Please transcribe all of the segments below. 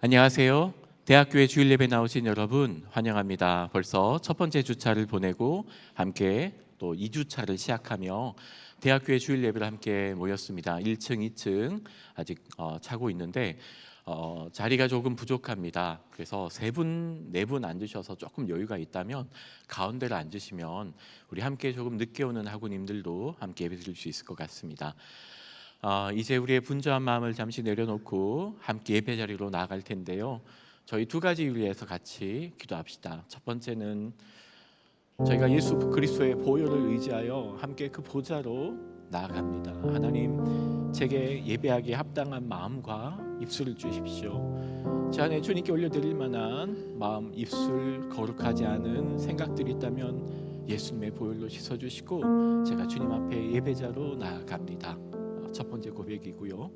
안녕하세요. 대학교에 주일 예배 나오신 여러분 환영합니다. 벌써 첫 번째 주차를 보내고 함께 또 2주차를 시작하며 대학교에 주일 예배를 함께 모였습니다. 1층, 2층 아직 차고 있는데 자리가 조금 부족합니다. 그래서 3분, 4분 앉으셔서 조금 여유가 있다면 가운데를 앉으시면 우리 함께 조금 늦게 오는 학우님들도 함께 예배 드릴 수 있을 것 같습니다. 이제 우리의 분주한 마음을 잠시 내려놓고 함께 예배 자리로 나아갈 텐데요. 저희 두 가지 이유를 위해서 같이 기도합시다. 첫 번째는 저희가 예수 그리스도의 보혈을 의지하여 함께 그 보좌로 나아갑니다. 하나님, 제게 예배하기에 합당한 마음과 입술을 주십시오. 제 안에 주님께 올려드릴 만한 마음, 입술, 거룩하지 않은 생각들이 있다면 예수님의 보혈로 씻어주시고 제가 주님 앞에 예배자로 나아갑니다. 첫 번째 고백이고요.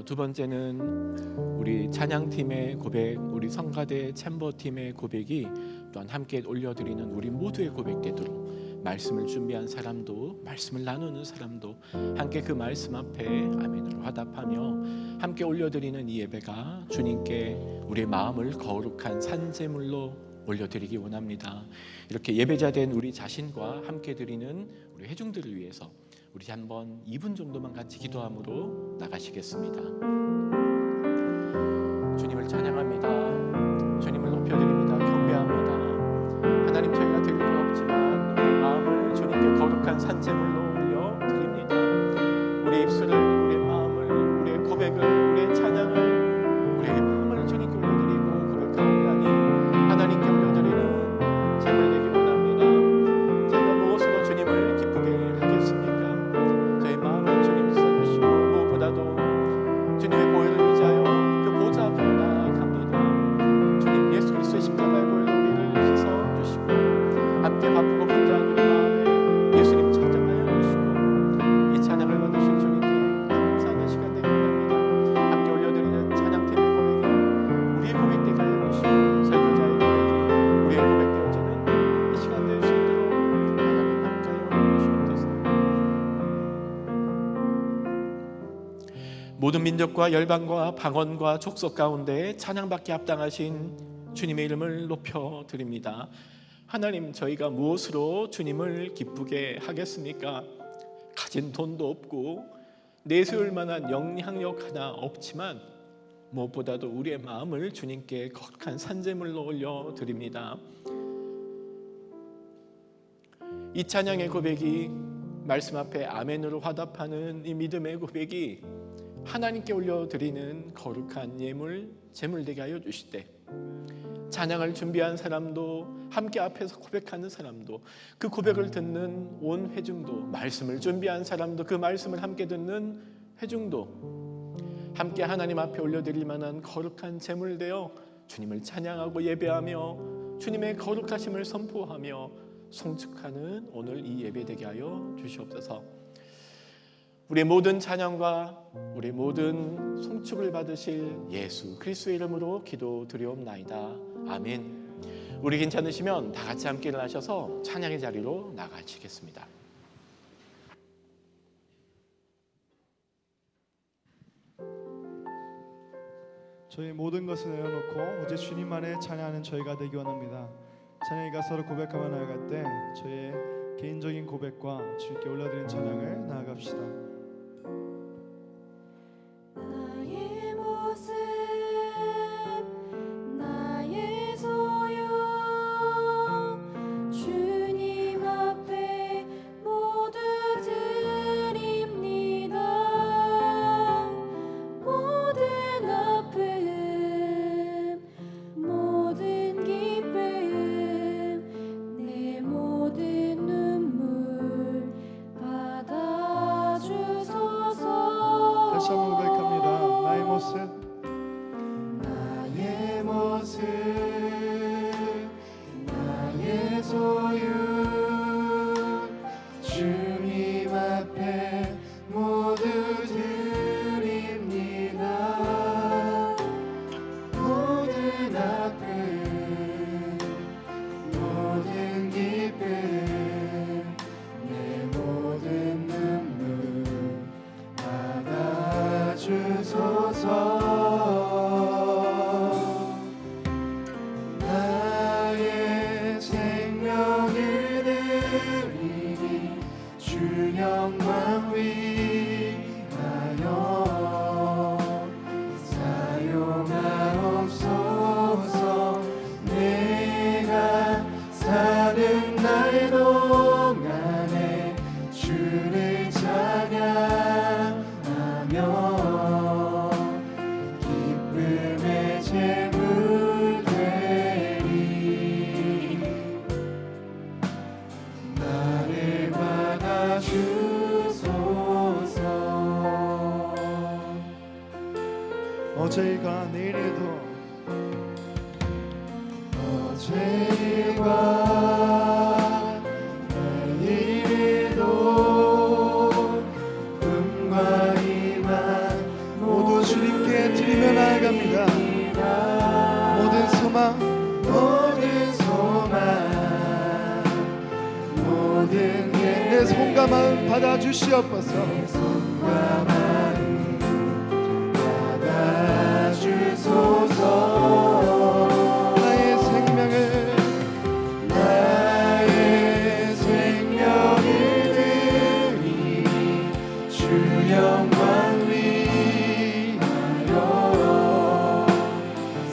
두 번째는 우리 찬양팀의 고백, 우리 성가대 챔버팀의 고백이 또한 함께 올려드리는 우리 모두의 고백되도록 말씀을 준비한 사람도 말씀을 나누는 사람도 함께 그 말씀 앞에 아멘으로 화답하며 함께 올려드리는 이 예배가 주님께 우리의 마음을 거룩한 산제물로 올려드리기 원합니다. 이렇게 예배자 된 우리 자신과 함께 드리는 우리 회중들을 위해서 우리 한번 2분 정도만 같이 기도함으로 나가시겠습니다. 주님을 찬양합니다. 주님을 높여드립니다. 경배합니다. 하나님, 저희가 드릴 건 없지만 우리 마음을 주님께 거룩한 산제물로 올려드립니다. 우리 입술을, 우리의 마음을, 우리의 고백을, 우리의 찬양을, 우리의 마음을 주님께 올려드리고 고백하오나니 하나님께 올려드리는 제물 되기 원합니다. 제가 무엇으로 주님을 기쁘게 하겠습니까? 저희 마음을 주님 써주시고 무엇보다도 주님의 보혈을 의지하여 그 보좌 앞으로 나아갑니다. 주님 예수 그리스도의 십자가의 보혈로 우리를 씻어주시고 함께 바쁘고 분주한 우리 마음에 예수님 찾아하여 주시고 이 찬양을 받으신 주님께 감사하는 시간 되기 원합니다. 함께 올려드리는 찬양팀의 고백이 우리의 고백되게 하여 주시고 설교자의 고백이 우리의 고백되어지는 이 시간 될 수 있도록 하나님 함께하여 주시옵소서. 모든 민족과 열방과 방언과 족속 가운데 찬양받기 합당하신 주님의 이름을 높여드립니다. 하나님, 저희가 무엇으로 주님을 기쁘게 하겠습니까? 가진 돈도 없고 내세울 만한 영향력 하나 없지만 무엇보다도 우리의 마음을 주님께 거룩한 산제물로 올려드립니다. 이 찬양의 고백이 말씀 앞에 아멘으로 화답하는 이 믿음의 고백이 하나님께 올려드리는 거룩한 예물, 제물 되게 하여 주시되 찬양을 준비한 사람도 함께 앞에서 고백하는 사람도 그 고백을 듣는 온 회중도 말씀을 준비한 사람도 그 말씀을 함께 듣는 회중도 함께 하나님 앞에 올려드릴 만한 거룩한 제물 되어 주님을 찬양하고 예배하며 주님의 거룩하심을 선포하며 송축하는 오늘 이 예배 되게 하여 주시옵소서. 우리의 모든 찬양과 우리의 모든 송축을 받으실 예수 그리스도의 이름으로 기도드리옵나이다. 아멘. 우리 괜찮으시면 다 같이 함께 일어나셔서 찬양의 자리로 나가시겠습니다. 저희 모든 것을 내려놓고 오직 주님만을 찬양하는 저희가 되기 원합니다. 찬양의 가사로 고백하며 나아갈 때 저희의 개인적인 고백과 주님께 올려드린 찬양을 나아갑시다. 나의 모습 나의 소유 주님 앞에 모두 드립니다. 모든 아픔 모든 기쁨 내 모든 눈물 받아주옵소서. 어제일과 내일에도 어제일과 내일에도 금과 희망 모두 주님께 드리며 나아갑니다. 모든 소망 모든 내 손과 마음 받아주시옵소서. 나의 생명을 드리니 주 영광 위하여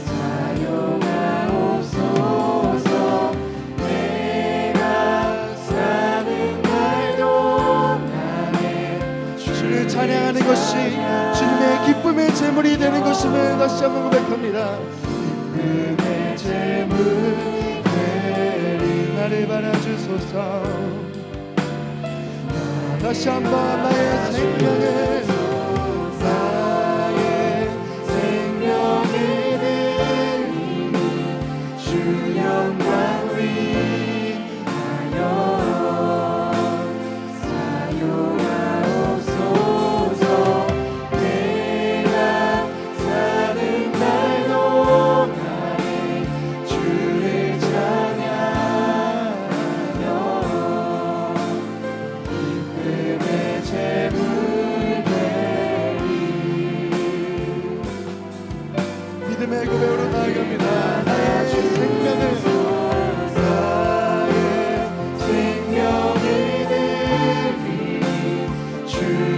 사용하옵소서. 내가 사는 날 동안에 주를 찬양하는 것이 주님의 기쁨의 제물이 되는 것임을 다시 한번 고백합니다. 기쁨의 제물 되리 나를 바라주소서. 다시 한번 나의 생명을 드리니 주 영광 위하여 사용하옵소서. 내가 사는 날 동안에 주를 찬양하며 기쁨의 제물 되리. 믿음의 고백으로 나아갑니다. 나의 생명을 드리니 주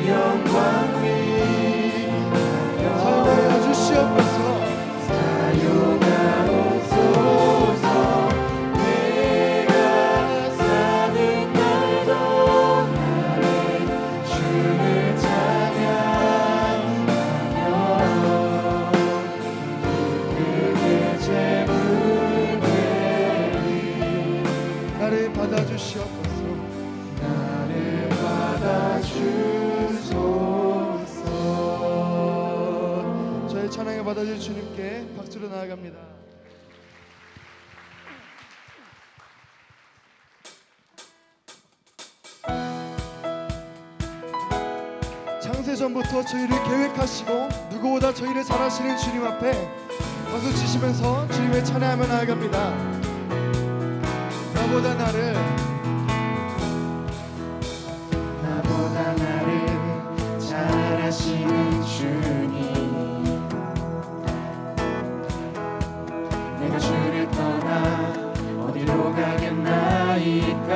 영광 위하여 사용하여 주시옵소서. 사용하옵소서. 내가 사는 날 동안에 주를 찬양하며 기쁨의 제물 되리. 나를 받아주시옵소서. 나를 받아주소서. 저의 찬양을 받아줄 주님께 박수로 나아갑니다. 창세전부터 저희를 계획하시고 누구보다 저희를 잘 아시는 주님 앞에 박수 치시면서 주님을 찬양하며 나아갑니다. 나보다 나를 잘 아시는 주님, 내가 주를 떠나 어디로 가겠나이까.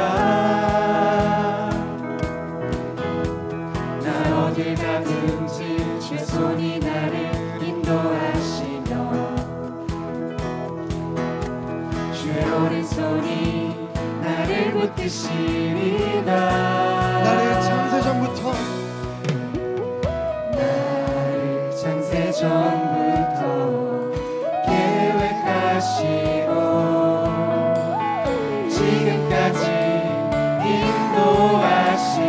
나 어딜 가든지 주의 손이 나를 인도하시며 주의 오른손이 나를 붙드시리다. 나를 창세전부터 계획하시고 지금까지 인도하시네.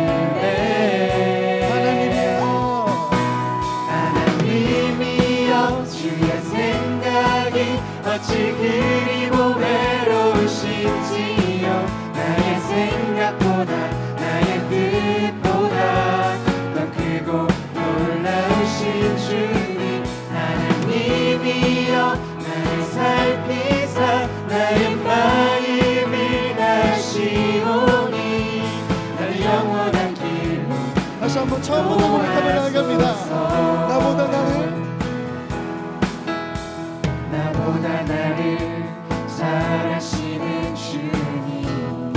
하나님이여 주의 생각이 어찌 그리 외로우신지요. 나의 생각보다 나의 뜻보다 더 크고 놀라우신 주님. 하나님이여 나를 살피사 나의 마음을 다시오니 나를 영원한 길로. 다시 한번 처음부터 고백하며 나아갑니다. 나보다 나를 잘 아시는 주님,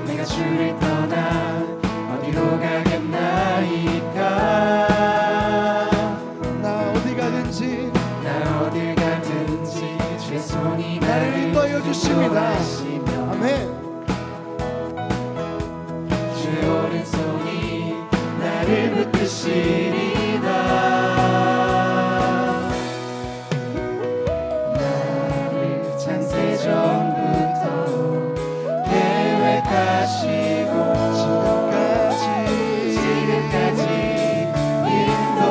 내가 주를 떠나 어디로 가겠나이까. 나 어딜 가든지 주의 손이 나를 인도하여 주십니다. 아멘. 주의 오른손이 나를 붙드시리다. 나를 창세전부터 계획하시고 지금까지 인도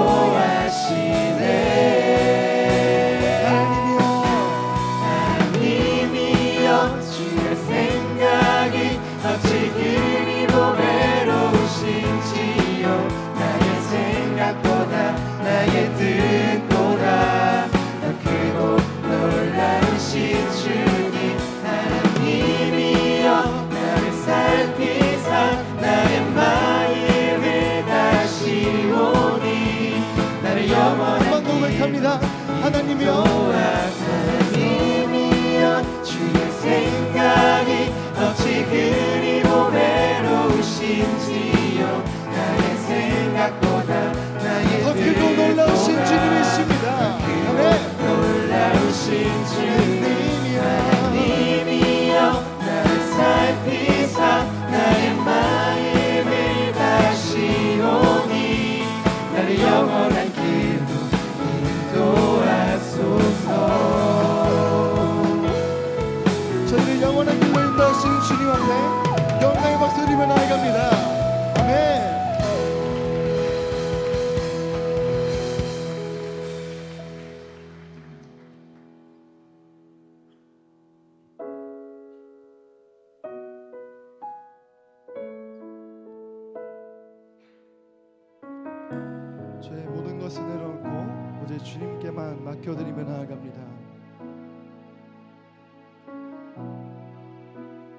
것을 내려놓고 오직 주님께만 맡겨드리며 나아갑니다.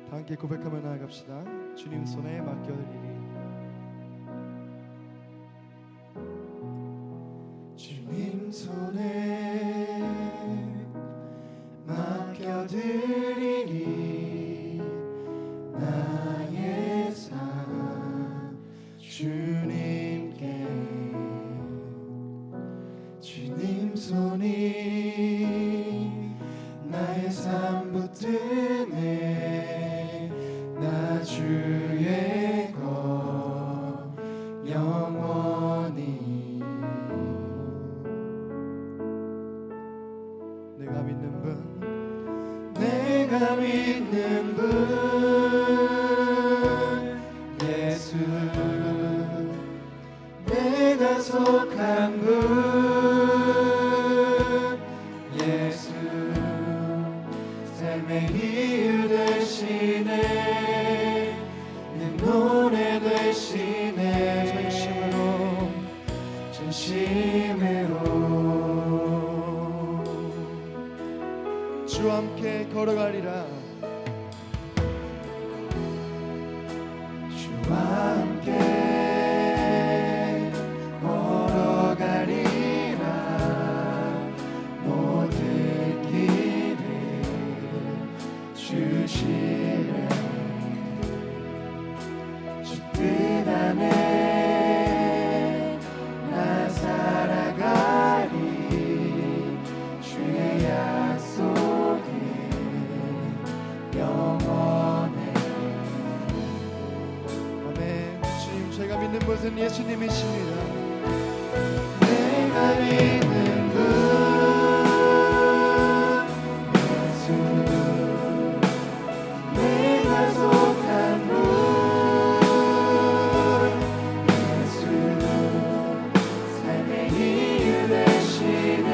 다 함께 고백하며 나아갑시다. 주님 손에 맡겨드리리. 주님 손에 맡겨드리리. 나의 삶 주님께. 주님 손이 나의 삶 붙드네. 나 주의 것 영원히. 내가 믿는 분, 내가 믿는 분 예수. 내가 속한 분 예수. 삶의 이유 되시네. 내 노래 되시네. 전심으로 주와 함께 걸어가리라. 주와 함께 걸어가리라. 모든 길을 주시네. 주 뜻 안에 나 살아가리. 주의 약속은 영원해. 아멘. 주님, 제가 믿는 분은 예수님이십니다. 내가 믿는 분 예수. 내가 속한 분 예수. 삶의 이유 되시네.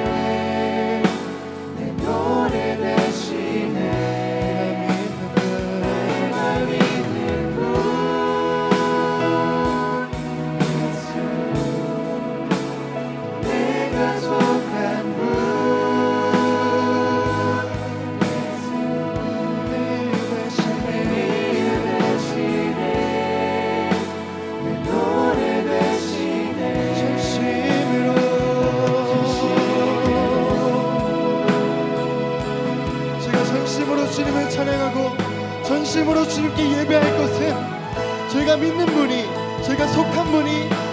내 노래 되시네. 내가 믿는 분 예수. 내가 속한 분 예수. 삶의 이유 되시네. 내 노래 되시네. 전심으로 제가 전심으로 주님을 찬양하고 전심으로 주님께 예배할 것은 제가 믿는 분이, 제가 속한 분이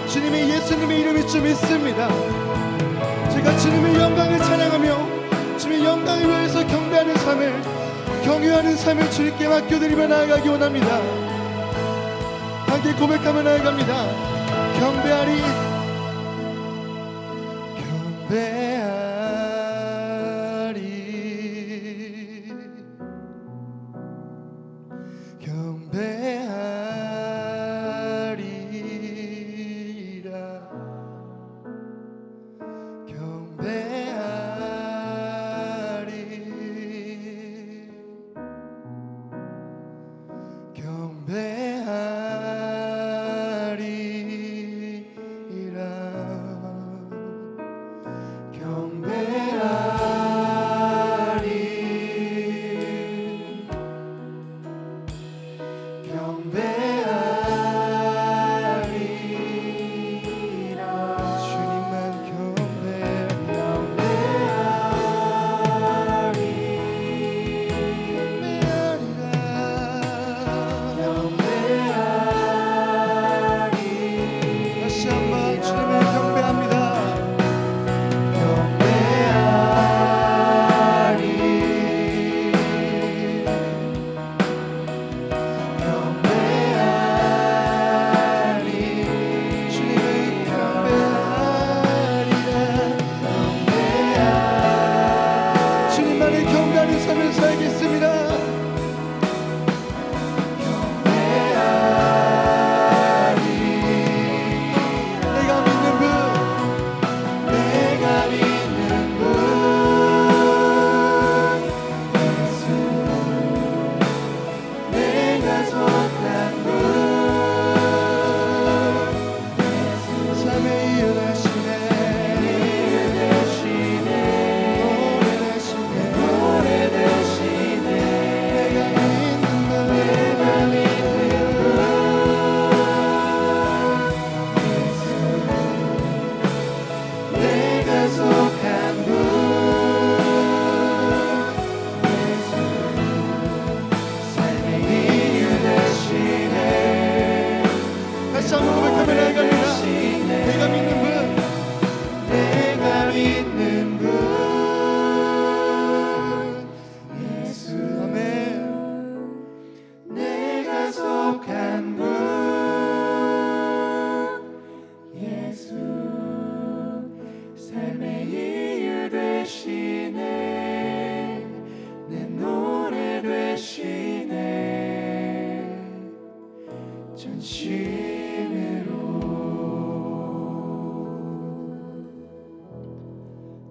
주님의 예수님의 이름일 줄 믿습니다. 제가 주님의 영광을 찬양하며 주님의 영광을 위해서 경배하는 삶을, 경유하는 삶을 주님께 맡겨드리며 나아가기 원합니다. 함께 고백하며 나아갑니다. 경배하리. 경배하리라. 경배하리라. 경배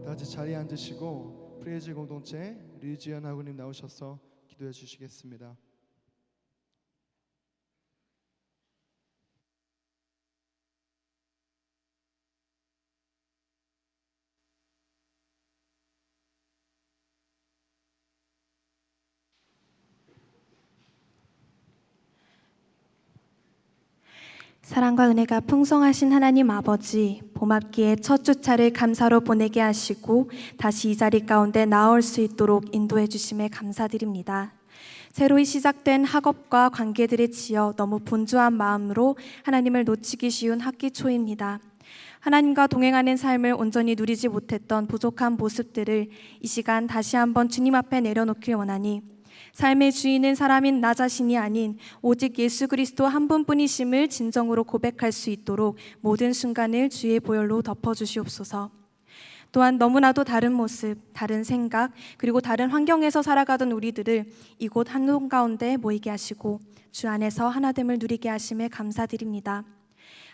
다 같이 자리에 앉으시고 프레이즈 공동체 류지연 하구님 나오셔서 기도해 주시겠습니다. 사랑과 은혜가 풍성하신 하나님 아버지, 봄학기의 첫 주차를 감사로 보내게 하시고 다시 이 자리 가운데 나올 수 있도록 인도해 주심에 감사드립니다. 새로이 시작된 학업과 관계들에 지어 너무 분주한 마음으로 하나님을 놓치기 쉬운 학기 초입니다. 하나님과 동행하는 삶을 온전히 누리지 못했던 부족한 모습들을 이 시간 다시 한번 주님 앞에 내려놓길 원하니 삶의 주인은 사람인 나 자신이 아닌 오직 예수 그리스도 한 분뿐이심을 진정으로 고백할 수 있도록 모든 순간을 주의 보혈로 덮어주시옵소서. 또한 너무나도 다른 모습, 다른 생각, 그리고 다른 환경에서 살아가던 우리들을 이곳 한동 가운데 모이게 하시고 주 안에서 하나됨을 누리게 하심에 감사드립니다.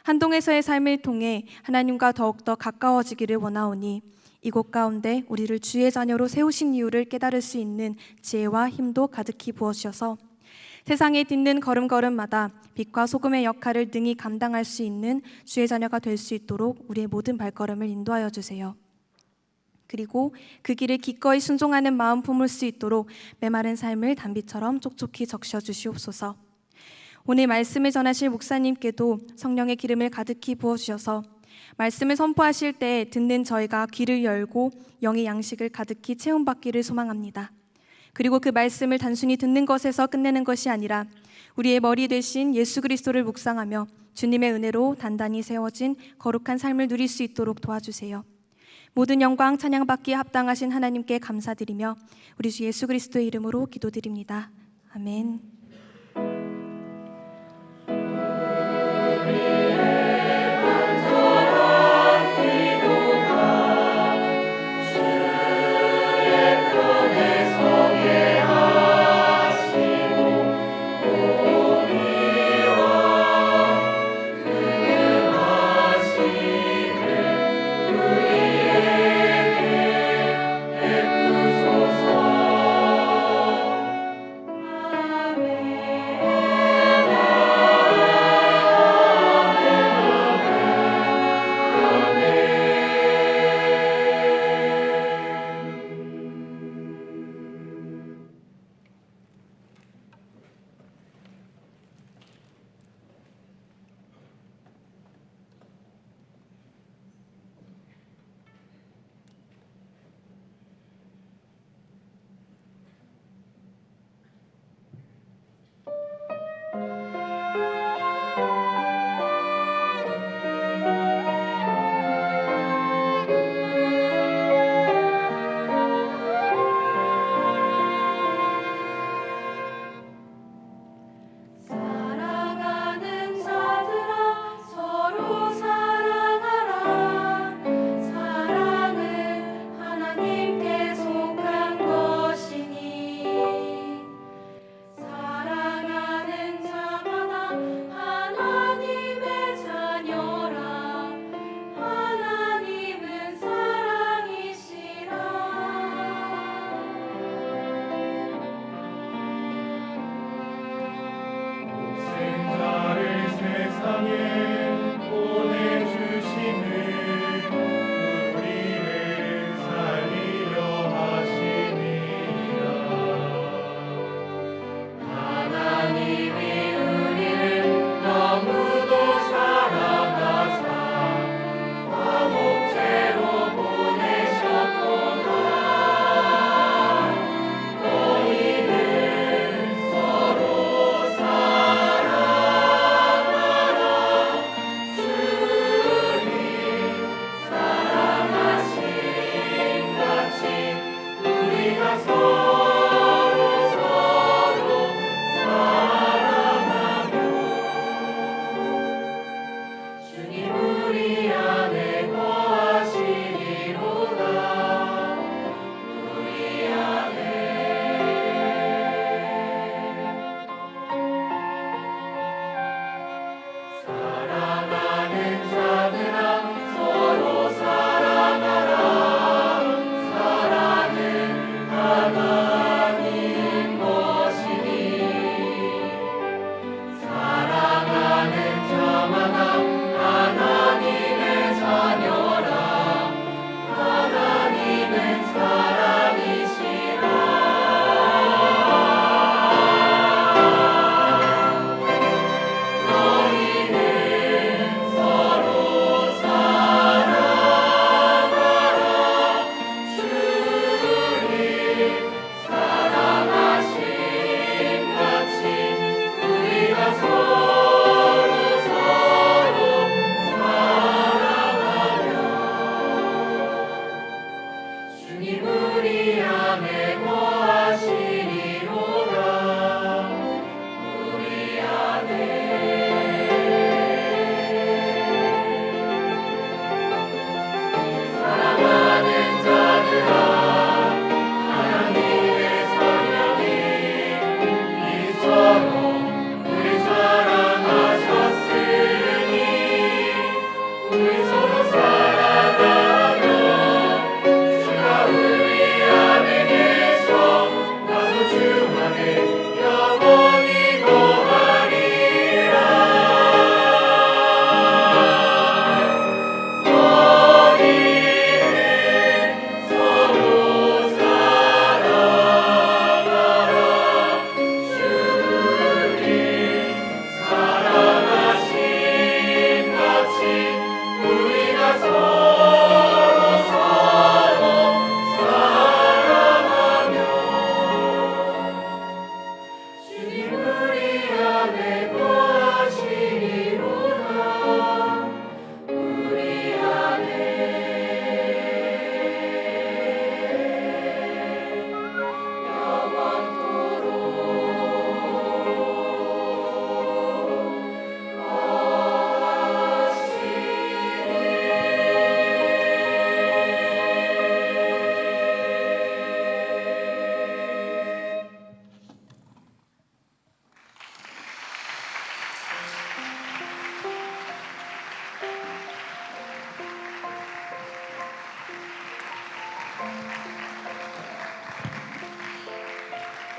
한동에서의 삶을 통해 하나님과 더욱더 가까워지기를 원하오니 이곳 가운데 우리를 주의 자녀로 세우신 이유를 깨달을 수 있는 지혜와 힘도 가득히 부어주셔서 세상에 딛는 걸음걸음마다 빛과 소금의 역할을 능히 감당할 수 있는 주의 자녀가 될 수 있도록 우리의 모든 발걸음을 인도하여 주세요. 그리고 그 길을 기꺼이 순종하는 마음 품을 수 있도록 메마른 삶을 단비처럼 촉촉히 적셔 주시옵소서. 오늘 말씀을 전하실 목사님께도 성령의 기름을 가득히 부어주셔서 말씀을 선포하실 때 듣는 저희가 귀를 열고 영의 양식을 가득히 체험받기를 소망합니다. 그리고 그 말씀을 단순히 듣는 것에서 끝내는 것이 아니라 우리의 머리 되신 예수 그리스도를 묵상하며 주님의 은혜로 단단히 세워진 거룩한 삶을 누릴 수 있도록 도와주세요. 모든 영광 찬양받기에 합당하신 하나님께 감사드리며 우리 주 예수 그리스도의 이름으로 기도드립니다. 아멘. 아멘.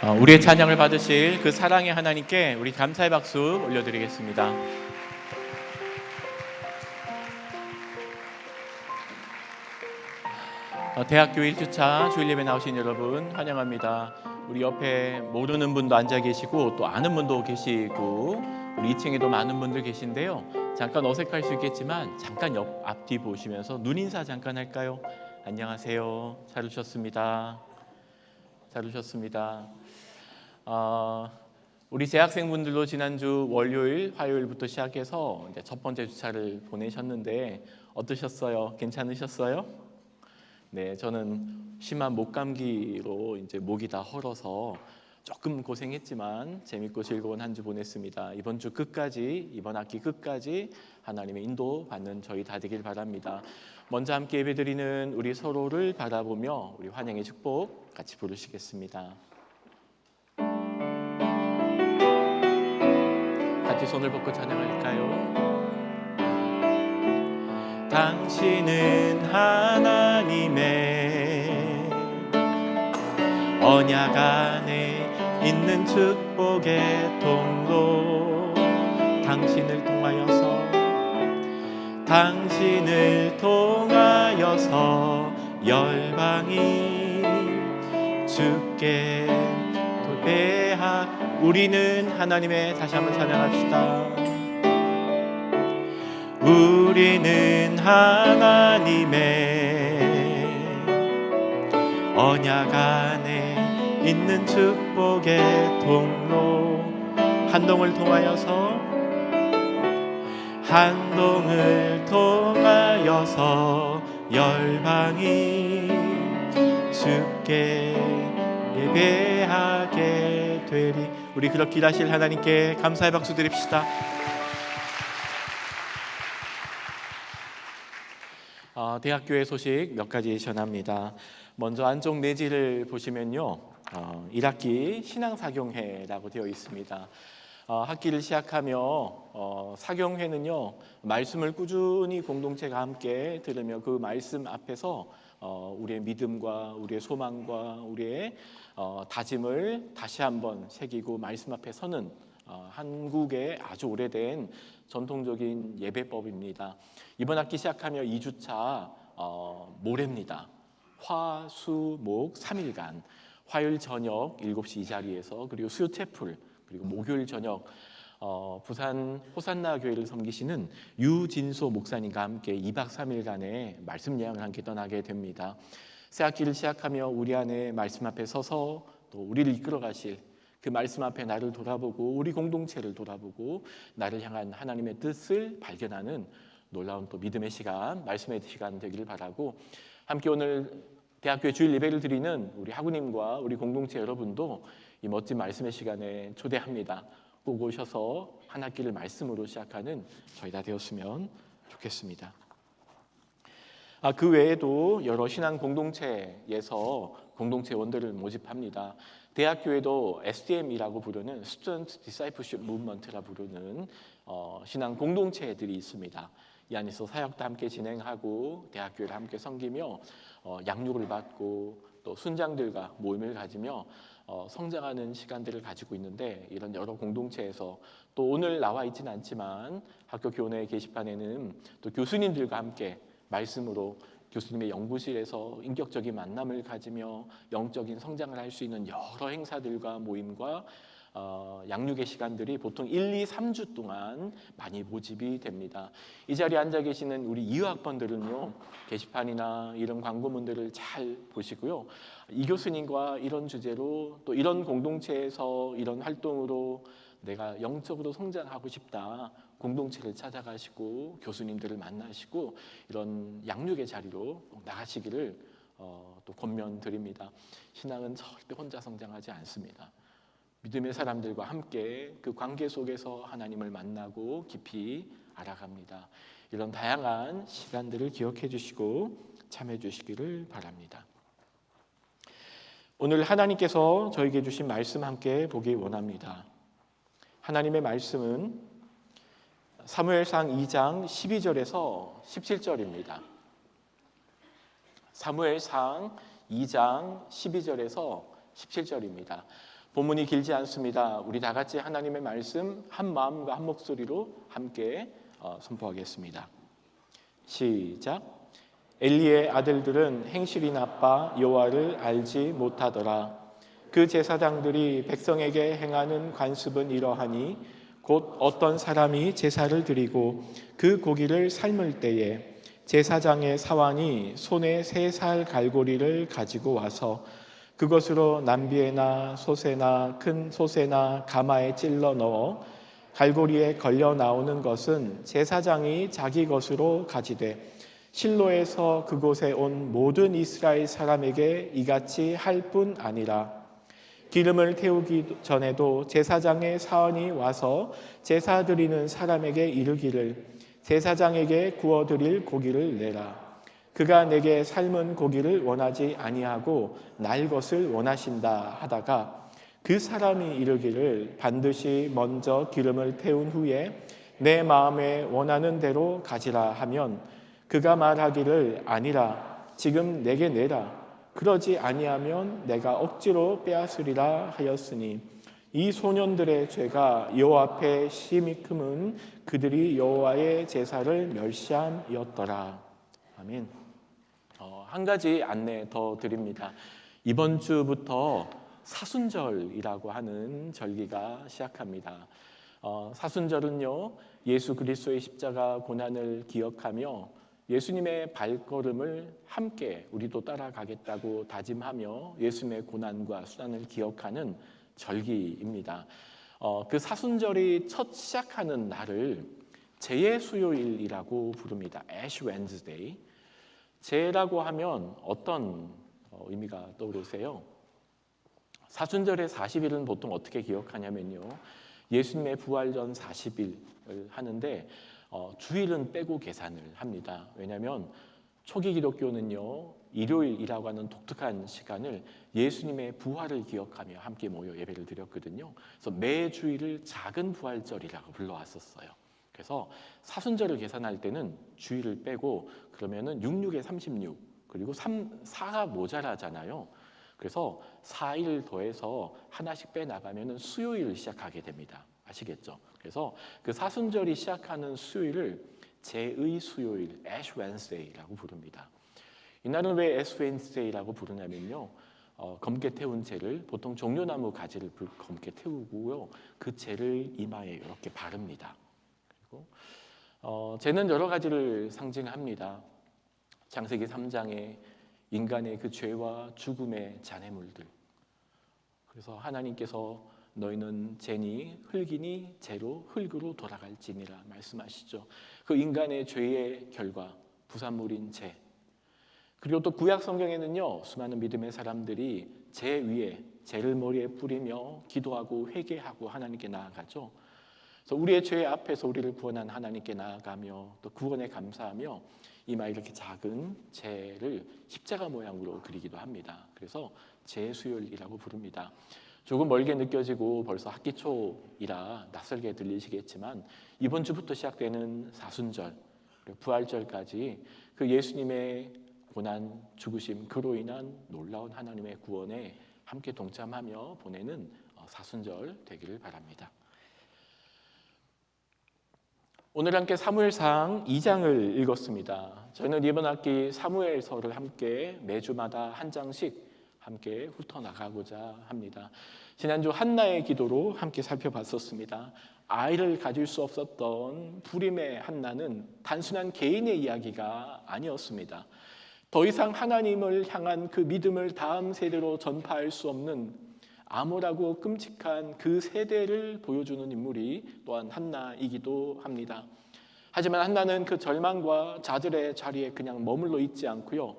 우리의 찬양을 받으실 그 사랑의 하나님께 우리 감사의 박수 올려드리겠습니다. 대학교 1주차 주일 예배 나오신 여러분 환영합니다. 우리 옆에 모르는 분도 앉아 계시고 또 아는 분도 계시고 우리 2층에도 많은 분들 계신데요. 잠깐 어색할 수 있겠지만 잠깐 앞뒤 보시면서 눈인사 잠깐 할까요? 안녕하세요. 잘 오셨습니다. 잘 오셨습니다. 우리 재학생분들도 지난주 월요일, 화요일부터 시작해서 이제 첫 번째 주차를 보내셨는데 어떠셨어요? 괜찮으셨어요? 네, 저는 심한 목감기로 이제 목이 다 헐어서 조금 고생했지만 재밌고 즐거운 한 주 보냈습니다. 이번 주 끝까지, 이번 학기 끝까지 하나님의 인도 받는 저희 다 되길 바랍니다. 먼저 함께 예배드리는 우리 서로를 바라보며 우리 환영의 축복 같이 부르시겠습니다. 같이 손을 뻗고 찬양할까요? 당신은 하나님의 언약 안에 있는 축복의 통로 당신을 통하여서 열방이 주께 도배하 우리는 하나님의 다시 한번 찬양합시다. 우리는 하나님의 언약 안에 있는 축복의 통로 한동을 통하여서 열방이 주께 예배하게 되리. 우리 그렇게 일하실 하나님께 감사의 박수 드립시다. 대학교의 소식 몇 가지 전합니다. 먼저 안쪽 내지를 보시면요, 1학기 신앙사경회라고 되어 있습니다. 학기를 시작하며 사경회는요, 말씀을 꾸준히 공동체가 함께 들으며 그 말씀 앞에서 우리의 믿음과 우리의 소망과 우리의 다짐을 다시 한번 새기고 말씀 앞에 서는 한국의 아주 오래된 전통적인 예배법입니다. 이번 학기 시작하며 2주차 모레입니다. 화, 수, 목 3일간 화요일 저녁 7시 이 자리에서 그리고 수요 채플 그리고 목요일 저녁 부산 호산나 교회를 섬기시는 유진소 목사님과 함께 2박 3일간의 말씀 여행을 함께 떠나게 됩니다. 새 학기를 시작하며 우리 안에 말씀 앞에 서서 또 우리를 이끌어 가실 그 말씀 앞에 나를 돌아보고 우리 공동체를 돌아보고 나를 향한 하나님의 뜻을 발견하는 놀라운 또 믿음의 시간, 말씀의 시간 되기를 바라고 함께 오늘 대학교의 주일 예배를 드리는 우리 학우님과 우리 공동체 여러분도 이 멋진 말씀의 시간에 초대합니다. 꼭 오셔서 한 학기를 말씀으로 시작하는 저희 다 되었으면 좋겠습니다. 그 외에도 여러 신앙 공동체에서 공동체원들을 모집합니다. 대학교에도 SDM이라고 부르는 Student Discipleship Movement라 부르는 신앙 공동체들이 있습니다. 이 안에서 사역도 함께 진행하고 대학교를 함께 섬기며 양육을 받고 또 순장들과 모임을 가지며 성장하는 시간들을 가지고 있는데 이런 여러 공동체에서 또 오늘 나와 있지는 않지만 학교 교내 게시판에는 또 교수님들과 함께 말씀으로 교수님의 연구실에서 인격적인 만남을 가지며 영적인 성장을 할 수 있는 여러 행사들과 모임과 양육의 시간들이 보통 1, 2, 3주 동안 많이 모집이 됩니다. 이 자리에 앉아 계시는 우리 이화학번들은요, 게시판이나 이런 광고문들을 잘 보시고요. 이 교수님과 이런 주제로 또 이런 공동체에서 이런 활동으로 내가 영적으로 성장하고 싶다. 공동체를 찾아가시고 교수님들을 만나시고 이런 양육의 자리로 나가시기를 또 권면드립니다. 신앙은 절대 혼자 성장하지 않습니다. 믿음의 사람들과 함께 그 관계 속에서 하나님을 만나고 깊이 알아갑니다. 이런 다양한 시간들을 기억해 주시고 참여해 주시기를 바랍니다. 오늘 하나님께서 저에게 주신 말씀 함께 보기 원합니다. 하나님의 말씀은 사무엘상 2장 12절에서 17절입니다. 사무엘상 2장 12절에서 17절입니다. 본문이 길지 않습니다. 우리 다 같이 하나님의 말씀 한 마음과 한 목소리로 함께 선포하겠습니다. 시작. 엘리의 아들들은 행실이 나빠 여호와를 알지 못하더라. 그 제사장들이 백성에게 행하는 관습은 이러하니 곧 어떤 사람이 제사를 드리고 그 고기를 삶을 때에 제사장의 사환이 손에 3살 갈고리를 가지고 와서 그것으로 남비에나 솥에나 큰 솥에나 가마에 찔러 넣어 갈고리에 걸려 나오는 것은 제사장이 자기 것으로 가지되 실로에서 그곳에 온 모든 이스라엘 사람에게 이같이 할 뿐 아니라 기름을 태우기 전에도 제사장의 사원이 와서 제사 드리는 사람에게 이르기를 제사장에게 구워드릴 고기를 내라. 그가 내게 삶은 고기를 원하지 아니하고 날 것을 원하신다 하다가 그 사람이 이르기를 반드시 먼저 기름을 태운 후에 내 마음에 원하는 대로 가지라 하면 그가 말하기를 아니라 지금 내게 내라. 그러지 아니하면 내가 억지로 빼앗으리라 하였으니 이 소년들의 죄가 여호와 앞에 심히 크면 그들이 여호와의 제사를 멸시함이었더라. 아멘. 한 가지 안내 더 드립니다. 이번 주부터 사순절이라고 하는 절기가 시작합니다. 사순절은요, 예수 그리스도의 십자가 고난을 기억하며 예수님의 발걸음을 함께 우리도 따라가겠다고 다짐하며 예수님의 고난과 수단을 기억하는 절기입니다. 그 사순절이 첫 시작하는 날을 재의 수요일이라고 부릅니다. Ash Wednesday. 재라고 하면 어떤 의미가 떠오르세요? 사순절의 40일은 보통 어떻게 기억하냐면요, 예수님의 부활 전 40일을 하는데 주일은 빼고 계산을 합니다. 왜냐하면 초기 기독교는요, 일요일이라고 하는 독특한 시간을 예수님의 부활을 기억하며 함께 모여 예배를 드렸거든요. 그래서 매 주일을 작은 부활절이라고 불러왔었어요. 그래서 사순절을 계산할 때는 주일을 빼고 그러면은 66에 36 그리고 4가 모자라잖아요. 그래서 4일 더해서 하나씩 빼나가면은 수요일을 시작하게 됩니다. 아시겠죠? 그래서 그 사순절이 시작하는 수요일을 재의 수요일, Ash Wednesday라고 부릅니다. 이날은 왜 Ash Wednesday라고 부르냐면요, 검게 태운 재를 보통 종려나무 가지를 검게 태우고요, 그 재를 이마에 이렇게 바릅니다. 그리고 재는 여러 가지를 상징합니다. 창세기 3장에 인간의 그 죄와 죽음의 잔해물들. 그래서 하나님께서 너희는 재니 흙이니 재로 흙으로 돌아갈지니라 말씀하시죠. 그 인간의 죄의 결과 부산물인 재. 그리고 또 구약 성경에는요, 수많은 믿음의 사람들이 재 위에 재를 머리에 뿌리며 기도하고 회개하고 하나님께 나아가죠. 그래서 우리의 죄 앞에서 우리를 구원한 하나님께 나아가며 또 구원에 감사하며 이마에 이렇게 작은 재를 십자가 모양으로 그리기도 합니다. 그래서 재수요일이라고 부릅니다. 조금 멀게 느껴지고 벌써 학기 초이라 낯설게 들리시겠지만 이번 주부터 시작되는 사순절, 그리고 부활절까지 그 예수님의 고난, 죽으심, 그로 인한 놀라운 하나님의 구원에 함께 동참하며 보내는 사순절 되기를 바랍니다. 오늘 함께 사무엘상 2장을 읽었습니다. 저희는 이번 학기 사무엘서를 함께 매주마다 한 장씩 함께 훑어나가고자 합니다. 지난주 한나의 기도로 함께 살펴봤었습니다. 아이를 가질 수 없었던 불임의 한나는 단순한 개인의 이야기가 아니었습니다. 더 이상 하나님을 향한 그 믿음을 다음 세대로 전파할 수 없는 암울하고 끔찍한 그 세대를 보여주는 인물이 또한 한나이기도 합니다. 하지만 한나는 그 절망과 좌절의 자리에 그냥 머물러 있지 않고요,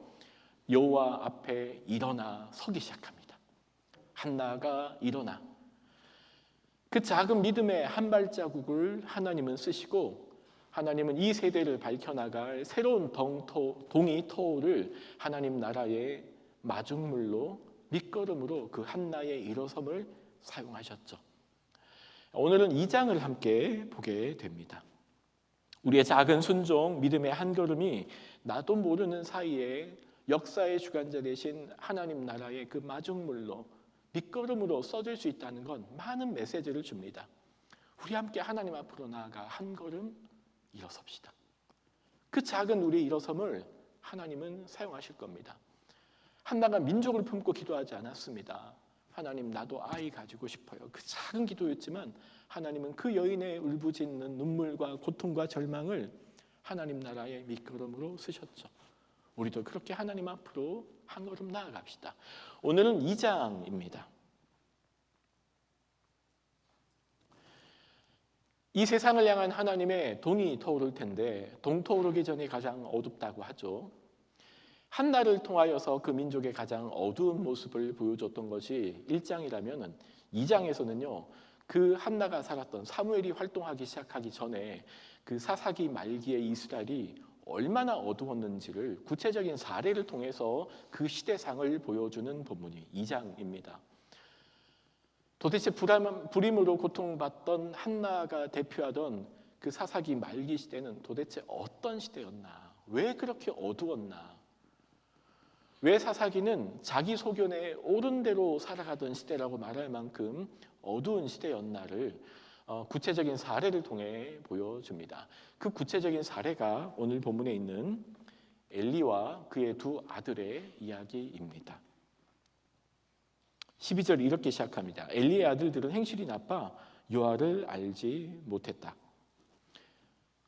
여호와 앞에 일어나 서기 시작합니다. 한나가 일어나 그 작은 믿음의 한 발자국을 하나님은 쓰시고 하나님은 이 세대를 밝혀나갈 새로운 동이 터울을 하나님 나라의 마중물로 밑거름으로 그 한나의 일어섬을 사용하셨죠. 오늘은 2장을 함께 보게 됩니다. 우리의 작은 순종, 믿음의 한 걸음이 나도 모르는 사이에 역사의 주관자 되신 하나님 나라의 그 마중물로 밑거름으로 써질 수 있다는 건 많은 메시지를 줍니다. 우리 함께 하나님 앞으로 나아가 한 걸음 일어섭시다. 그 작은 우리의 일어섬을 하나님은 사용하실 겁니다. 한나가 민족을 품고 기도하지 않았습니다. 하나님, 나도 아이 가지고 싶어요. 그 작은 기도였지만 하나님은 그 여인의 울부짖는 눈물과 고통과 절망을 하나님 나라의 밑거름으로 쓰셨죠. 우리도 그렇게 하나님 앞으로 한 걸음 나아갑시다. 오늘은 2장입니다. 이 세상을 향한 하나님의 동이 터오를 텐데 동터오르기 전에 가장 어둡다고 하죠. 한나를 통하여서 그 민족의 가장 어두운 모습을 보여줬던 것이 1장이라면 2장에서는요. 그 한나가 살았던 사무엘이 활동하기 시작하기 전에 그 사사기 말기의 이스라엘이 얼마나 어두웠는지를 구체적인 사례를 통해서 그 시대상을 보여주는 본문이 2장입니다. 도대체 불임으로 고통받던 한나가 대표하던 그 사사기 말기 시대는 도대체 어떤 시대였나? 왜 그렇게 어두웠나? 왜 사사기는 자기 소견에 옳은 대로 살아가던 시대라고 말할 만큼 어두운 시대였나를 구체적인 사례를 통해 보여줍니다. 그 구체적인 사례가 오늘 본문에 있는 엘리와 그의 두 아들의 이야기입니다. 12절 이렇게 시작합니다. 엘리의 아들들은 행실이 나빠 요아를 알지 못했다.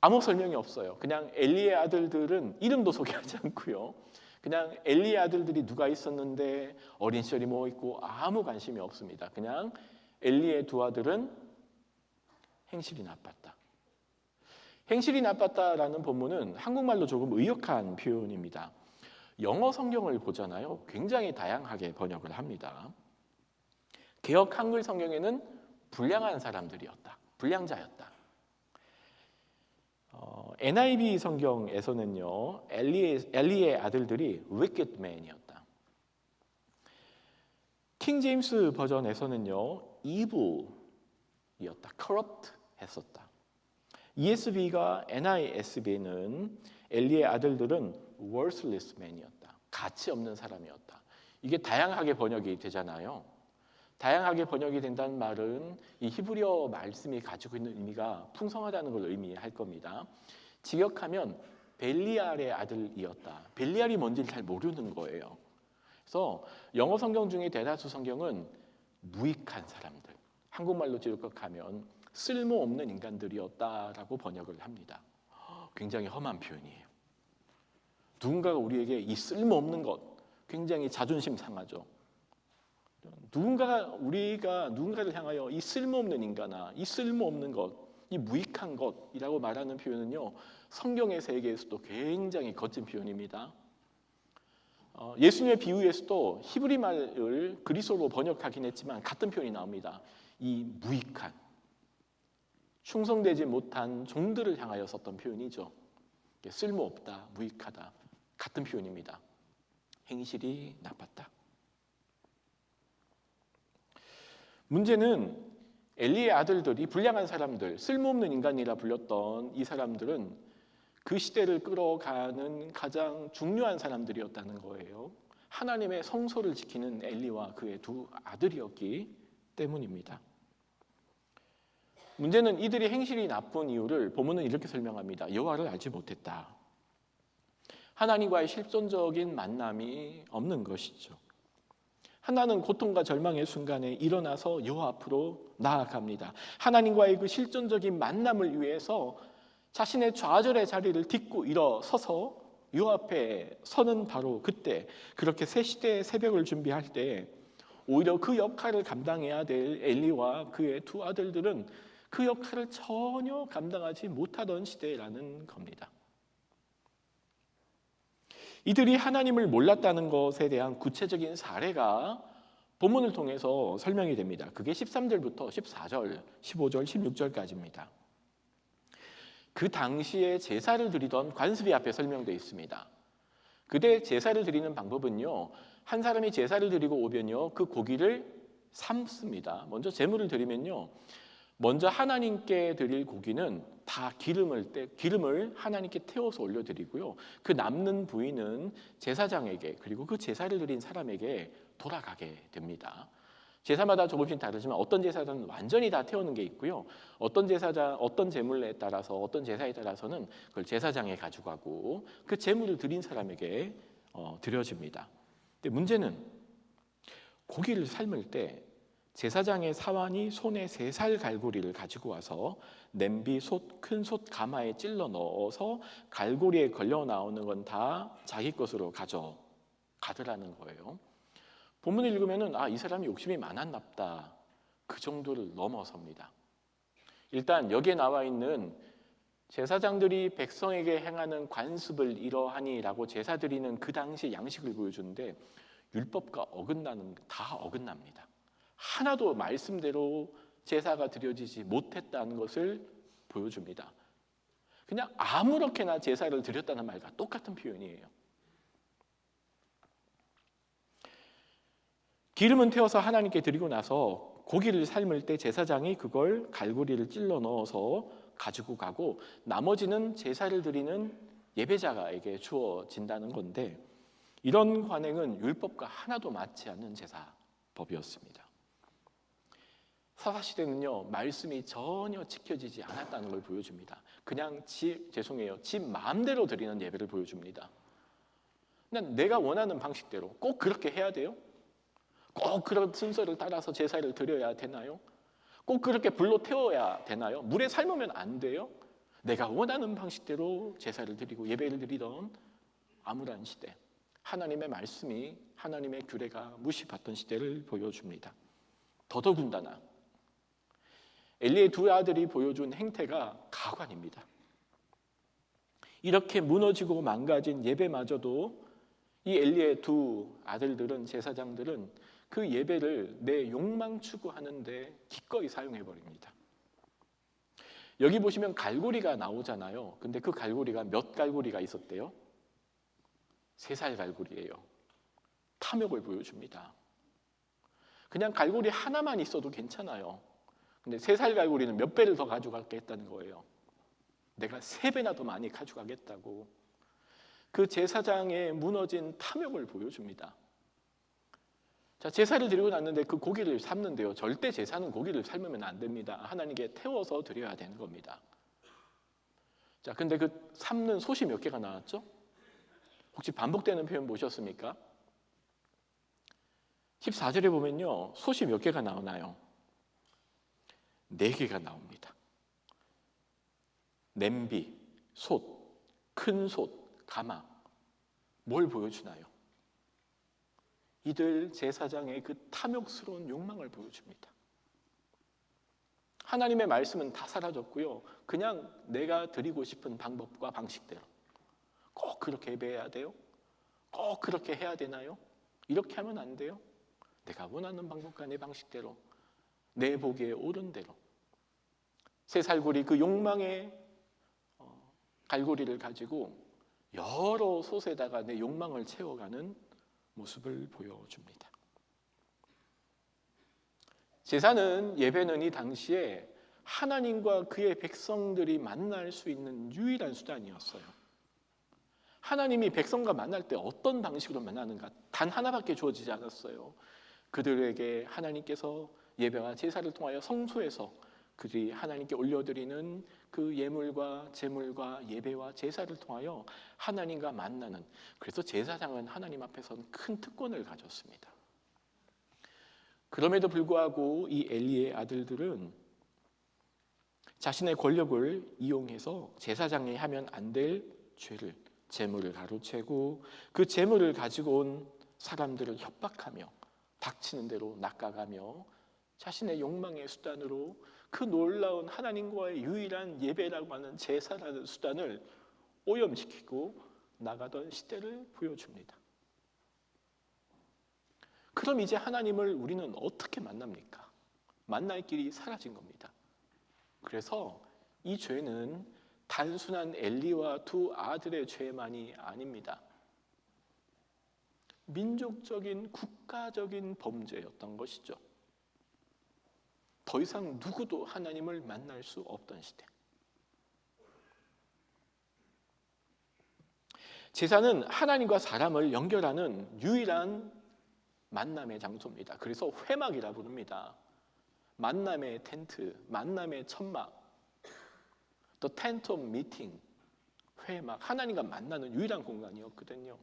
아무 설명이 없어요. 그냥 엘리의 아들들은 이름도 소개하지 않고요. 그냥 엘리의 아들들이 누가 있었는데 어린 시절이 뭐 있고 아무 관심이 없습니다. 그냥 엘리의 두 아들은 행실이 나빴다. 행실이 나빴다라는 본문은 한국말로 조금 의역한 표현입니다. 영어 성경을 보잖아요. 굉장히 다양하게 번역을 합니다. 개역 한글 성경에는 불량한 사람들이었다. 불량자였다. NIV 성경에서는요. 엘리의 아들들이 wicked man이었다. 킹 제임스 버전에서는요. evil이었다. corrupt 했었다. ESV가 NISV는 엘리의 아들들은 worthless man이었다. 가치 없는 사람이었다. 이게 다양하게 번역이 되잖아요. 다양하게 번역이 된다는 말은 이 히브리어 말씀이 가지고 있는 의미가 풍성하다는 걸 의미할 겁니다. 직역하면 벨리알의 아들이었다. 벨리알이 뭔지를 잘 모르는 거예요. 그래서 영어 성경 중에 대다수 성경은 무익한 사람들, 한국말로 직역하면 쓸모없는 인간들이었다라고 번역을 합니다. 굉장히 험한 표현이에요. 누군가가 우리에게 이 쓸모없는 것, 굉장히 자존심 상하죠. 우리가 누군가를 향하여 이 쓸모없는 인간아, 이 쓸모없는 것, 이 무익한 것이라고 말하는 표현은요, 성경의 세계에서도 굉장히 거친 표현입니다. 예수님의 비유에서도 히브리 말을 그리스어로 번역하긴 했지만 같은 표현이 나옵니다. 이 무익한, 충성되지 못한 종들을 향하여 썼던 표현이죠. 쓸모없다, 무익하다, 같은 표현입니다. 행실이 나빴다. 문제는 엘리의 아들들이 불량한 사람들, 쓸모없는 인간이라 불렸던 이 사람들은 그 시대를 끌어가는 가장 중요한 사람들이었다는 거예요. 하나님의 성소를 지키는 엘리와 그의 두 아들이었기 때문입니다. 문제는 이들이 행실이 나쁜 이유를 본문은 이렇게 설명합니다. 여호와를 알지 못했다. 하나님과의 실존적인 만남이 없는 것이죠. 하나는 고통과 절망의 순간에 일어나서 여호와 앞으로 나아갑니다. 하나님과의 그 실존적인 만남을 위해서 자신의 좌절의 자리를 딛고 일어서서 여호와 앞에 서는 바로 그때, 그렇게 새 시대의 새벽을 준비할 때 오히려 그 역할을 감당해야 될 엘리와 그의 두 아들들은 그 역할을 전혀 감당하지 못하던 시대라는 겁니다. 이들이 하나님을 몰랐다는 것에 대한 구체적인 사례가 본문을 통해서 설명이 됩니다. 그게 13절부터 14절, 15절, 16절까지입니다. 그 당시에 제사를 드리던 관습이 앞에 설명되어 있습니다. 그때 제사를 드리는 방법은요, 한 사람이 제사를 드리고 오면요, 그 고기를 삶습니다. 먼저 제물을 드리면요, 먼저 하나님께 드릴 고기는 다 기름을 하나님께 태워서 올려드리고요. 그 남는 부위는 제사장에게, 그리고 그 제사를 드린 사람에게 돌아가게 됩니다. 제사마다 조금씩 다르지만 어떤 제사장은 완전히 다 태우는 게 있고요. 어떤 제사장, 어떤 제물에 따라서, 어떤 제사에 따라서는 그걸 제사장에 가져가고 그 제물을 드린 사람에게 드려집니다. 근데 문제는 고기를 삶을 때 제사장의 사환이 손에 3살 갈고리를 가지고 와서 냄비, 큰 솥 가마에 찔러 넣어서 갈고리에 걸려 나오는 건 다 자기 것으로 가져가더라는 거예요. 본문을 읽으면은 이 사람이 욕심이 많았나 보다. 그 정도를 넘어섭니다. 일단 여기에 나와 있는 제사장들이 백성에게 행하는 관습을 이러하니라고 제사 드리는 그 당시 양식을 보여주는데 율법과 다 어긋납니다. 하나도 말씀대로 제사가 드려지지 못했다는 것을 보여줍니다. 그냥 아무렇게나 제사를 드렸다는 말과 똑같은 표현이에요. 기름은 태워서 하나님께 드리고 나서 고기를 삶을 때 제사장이 그걸 갈고리를 찔러 넣어서 가지고 가고 나머지는 제사를 드리는 예배자에게 주어진다는 건데 이런 관행은 율법과 하나도 맞지 않는 제사법이었습니다. 사사시대는요 말씀이 전혀 지켜지지 않았다는 걸 보여줍니다. 그냥 지 마음대로 드리는 예배를 보여줍니다. 그냥 내가 원하는 방식대로 꼭 그렇게 해야 돼요? 꼭 그런 순서를 따라서 제사를 드려야 되나요? 꼭 그렇게 불로 태워야 되나요? 물에 삶으면 안 돼요? 내가 원하는 방식대로 제사를 드리고 예배를 드리던 암울한 시대, 하나님의 말씀이 하나님의 규례가 무시받던 시대를 보여줍니다. 더더군다나 엘리의 2 아들이 보여준 행태가 가관입니다. 이렇게 무너지고 망가진 예배마저도 이 엘리의 2 아들들은 제사장들은 그 예배를 내 욕망 추구하는데 기꺼이 사용해버립니다. 여기 보시면 갈고리가 나오잖아요. 근데 그 갈고리가 몇 갈고리가 있었대요? 3살 갈고리예요. 탐욕을 보여줍니다. 그냥 갈고리 하나만 있어도 괜찮아요. 근데 3살 갈고리는 몇 배를 더 가져가겠다는 거예요. 내가 3배나 더 많이 가져가겠다고. 그 제사장의 무너진 탐욕을 보여줍니다. 자, 제사를 드리고 났는데 그 고기를 삶는데요. 절대 제사는 고기를 삶으면 안 됩니다. 하나님께 태워서 드려야 되는 겁니다. 자, 근데 그 삶는 솥이 몇 개가 나왔죠? 혹시 반복되는 표현 보셨습니까? 14절에 보면요. 솥이 몇 개가 나오나요? 4개가 나옵니다. 냄비, 솥, 큰 솥, 가마. 뭘 보여주나요? 이들 제사장의 그 탐욕스러운 욕망을 보여줍니다. 하나님의 말씀은 다 사라졌고요. 그냥 내가 드리고 싶은 방법과 방식대로. 꼭 그렇게 예배해야 돼요? 꼭 그렇게 해야 되나요? 이렇게 하면 안 돼요? 내가 원하는 방법과 내 방식대로, 내 보기에 옳은 대로. 3살고리 그 욕망의 갈고리를 가지고 여러 솥에다가 내 욕망을 채워가는 모습을 보여줍니다. 제사는, 예배는 이 당시에 하나님과 그의 백성들이 만날 수 있는 유일한 수단이었어요. 하나님이 백성과 만날 때 어떤 방식으로 만나는가 단 하나밖에 주어지지 않았어요. 그들에게 하나님께서 예배와 제사를 통하여 성소에서 그들이 하나님께 올려드리는 그 예물과 제물과 예배와 제사를 통하여 하나님과 만나는, 그래서 제사장은 하나님 앞에서는 큰 특권을 가졌습니다. 그럼에도 불구하고 이 엘리의 아들들은 자신의 권력을 이용해서 제사장이 하면 안 될 죄를, 재물을 가로채고 그 재물을 가지고 온 사람들을 협박하며 닥치는 대로 낚아가며 자신의 욕망의 수단으로 그 놀라운 하나님과의 유일한 예배라고 하는 제사라는 수단을 오염시키고 나가던 시대를 보여줍니다. 그럼 이제 하나님을 우리는 어떻게 만납니까? 만날 길이 사라진 겁니다. 그래서 이 죄는 단순한 엘리와 2 아들의 죄만이 아닙니다. 민족적인, 국가적인 범죄였던 것이죠. 더 이상 누구도 하나님을 만날 수 없던 시대. 제사는 하나님과 사람을 연결하는 유일한 만남의 장소입니다. 그래서 회막이라 부릅니다. 만남의 텐트, 만남의 천막, The Tent of Meeting, 회막, 하나님과 만나는 유일한 공간이었거든요.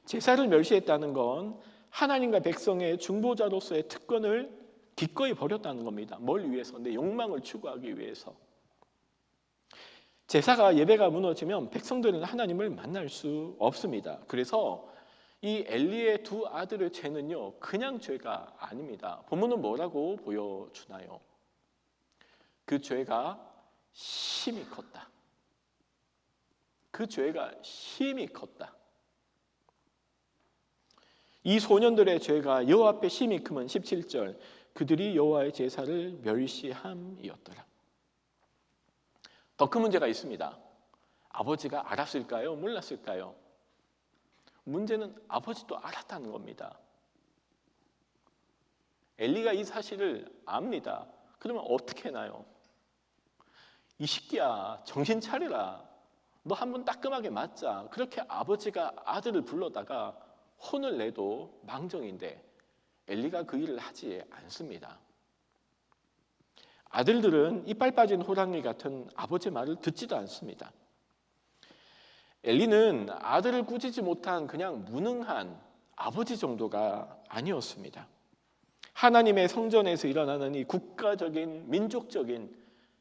제사를 멸시했다는 건 하나님과 백성의 중보자로서의 특권을 기꺼이 버렸다는 겁니다. 뭘 위해서? 내 욕망을 추구하기 위해서. 제사가 예배가 무너지면 백성들은 하나님을 만날 수 없습니다. 그래서 이 엘리의 두 아들의 죄는요, 그냥 죄가 아닙니다. 본문은 뭐라고 보여주나요? 그 죄가 심히 컸다. 그 죄가 심히 컸다. 이 소년들의 죄가 여호와 앞에 심히 크면 17절, 그들이 여호와의 제사를 멸시함이었더라. 더 큰 문제가 있습니다. 아버지가 알았을까요? 몰랐을까요? 문제는 아버지도 알았다는 겁니다. 엘리가 이 사실을 압니다. 그러면 어떻게 해나요? 이 새끼야, 정신 차리라. 너 한번 따끔하게 맞자. 그렇게 아버지가 아들을 불러다가 혼을 내도 망정인데 엘리가 그 일을 하지 않습니다. 아들들은 이빨 빠진 호랑이 같은 아버지의 말을 듣지도 않습니다. 엘리는 아들을 꾸짖지 못한 그냥 무능한 아버지 정도가 아니었습니다. 하나님의 성전에서 일어나는 이 국가적인, 민족적인,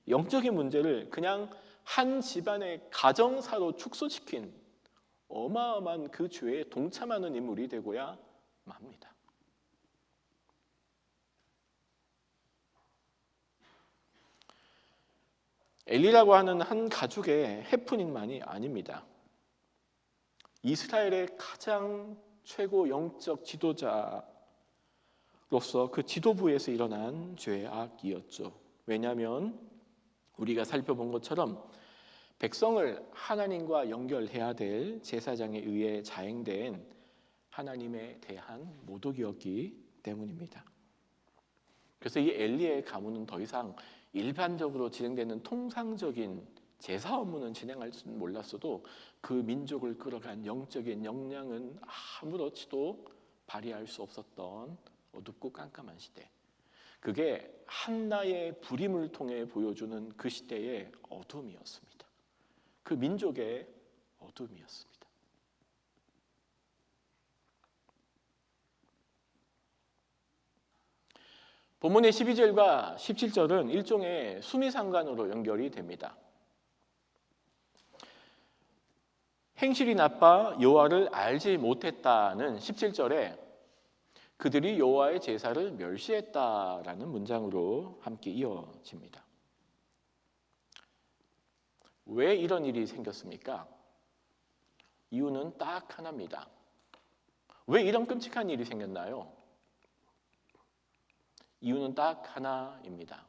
영적인 문제를 그냥 한 집안의 가정사로 축소시킨 어마어마한 그 죄에 동참하는 인물이 되고야 맙니다. 엘리라고 하는 한 가족의 해프닝만이 아닙니다. 이스라엘의 가장 최고 영적 지도자로서 그 지도부에서 일어난 죄의 악이었죠. 왜냐하면 우리가 살펴본 것처럼 백성을 하나님과 연결해야 될 제사장에 의해 자행된 하나님에 대한 모독이었기 때문입니다. 그래서 이 엘리의 가문은 더 이상 일반적으로 진행되는 통상적인 제사 업무는 진행할 수는 몰랐어도 그 민족을 끌어간 영적인 역량은 아무렇지도 발휘할 수 없었던 어둡고 깜깜한 시대. 그게 한나의 불임을 통해 보여주는 그 시대의 어둠이었습니다. 그 민족의 어둠이었습니다. 본문의 12절과 17절은 일종의 수미상관으로 연결이 됩니다. 행실이 나빠 여호와를 알지 못했다는 17절에 그들이 여호와의 제사를 멸시했다라는 문장으로 함께 이어집니다. 왜 이런 일이 생겼습니까? 이유는 딱 하나입니다. 왜 이런 끔찍한 일이 생겼나요? 이유는 딱 하나입니다.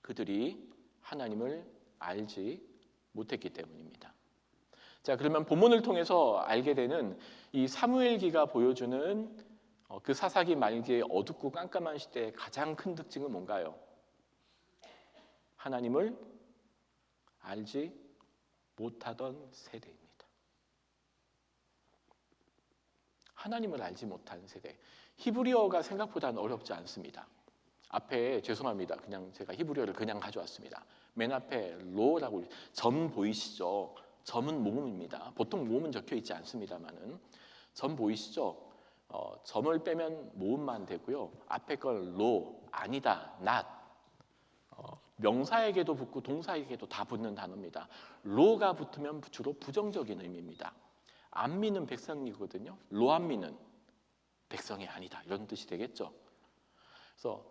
그들이 하나님을 알지 못했기 때문입니다. 자, 그러면 본문을 통해서 알게 되는 이 사무엘기가 보여주는 그 사사기 말기의 어둡고 깜깜한 시대의 가장 큰 특징은 뭔가요? 하나님을 알지 못하던 세대입니다. 하나님을 알지 못한 세대. 히브리어가 생각보다는 어렵지 않습니다. 앞에 죄송합니다. 그냥 제가 히브리어를 그냥 가져왔습니다. 맨 앞에 로라고 점 보이시죠? 점은 모음입니다. 보통 모음은 적혀 있지 않습니다만은 점 보이시죠? 점을 빼면 모음만 되고요. 앞에 걸 로, 아니다, not. 명사에게도 붙고 동사에게도 다 붙는 단어입니다. 로가 붙으면 주로 부정적인 의미입니다. 안미는 백성이거든요. 로안미는 백성이 아니다 이런 뜻이 되겠죠. 그래서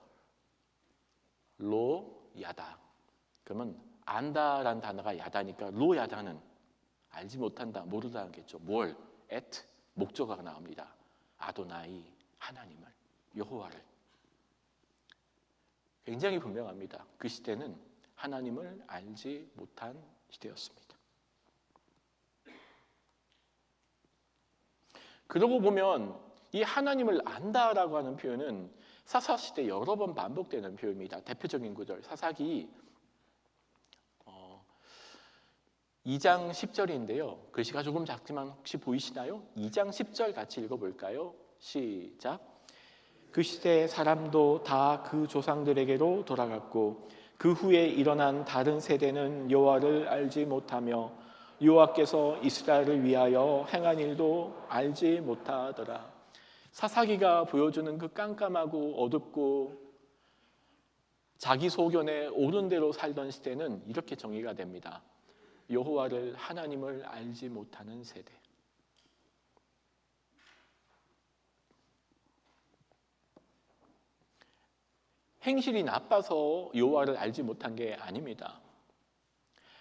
로 야다 그러면 안다라는 단어가 야다니까 로 야다는 알지 못한다 모르다겠죠. 뭘? at 목적어가 나옵니다. 아도나이 하나님을 여호와를 굉장히 분명합니다. 그 시대는 하나님을 알지 못한 시대였습니다. 그러고 보면 이 하나님을 안다라고 하는 표현은 사사시대 여러 번 반복되는 표현입니다. 대표적인 구절 사사기 2장 10절인데요. 글씨가 조금 작지만 혹시 보이시나요? 2장 10절 같이 읽어볼까요? 시작. 그 시대 사람도 다 그 조상들에게로 돌아갔고 그 후에 일어난 다른 세대는 여호와를 알지 못하며 여호와께서 이스라엘을 위하여 행한 일도 알지 못하더라. 사사기가 보여주는 그 깜깜하고 어둡고 자기 소견에 옳은 대로 살던 시대는 이렇게 정의가 됩니다. 여호와를 하나님을 알지 못하는 세대. 행실이 나빠서 여호와를 알지 못한 게 아닙니다.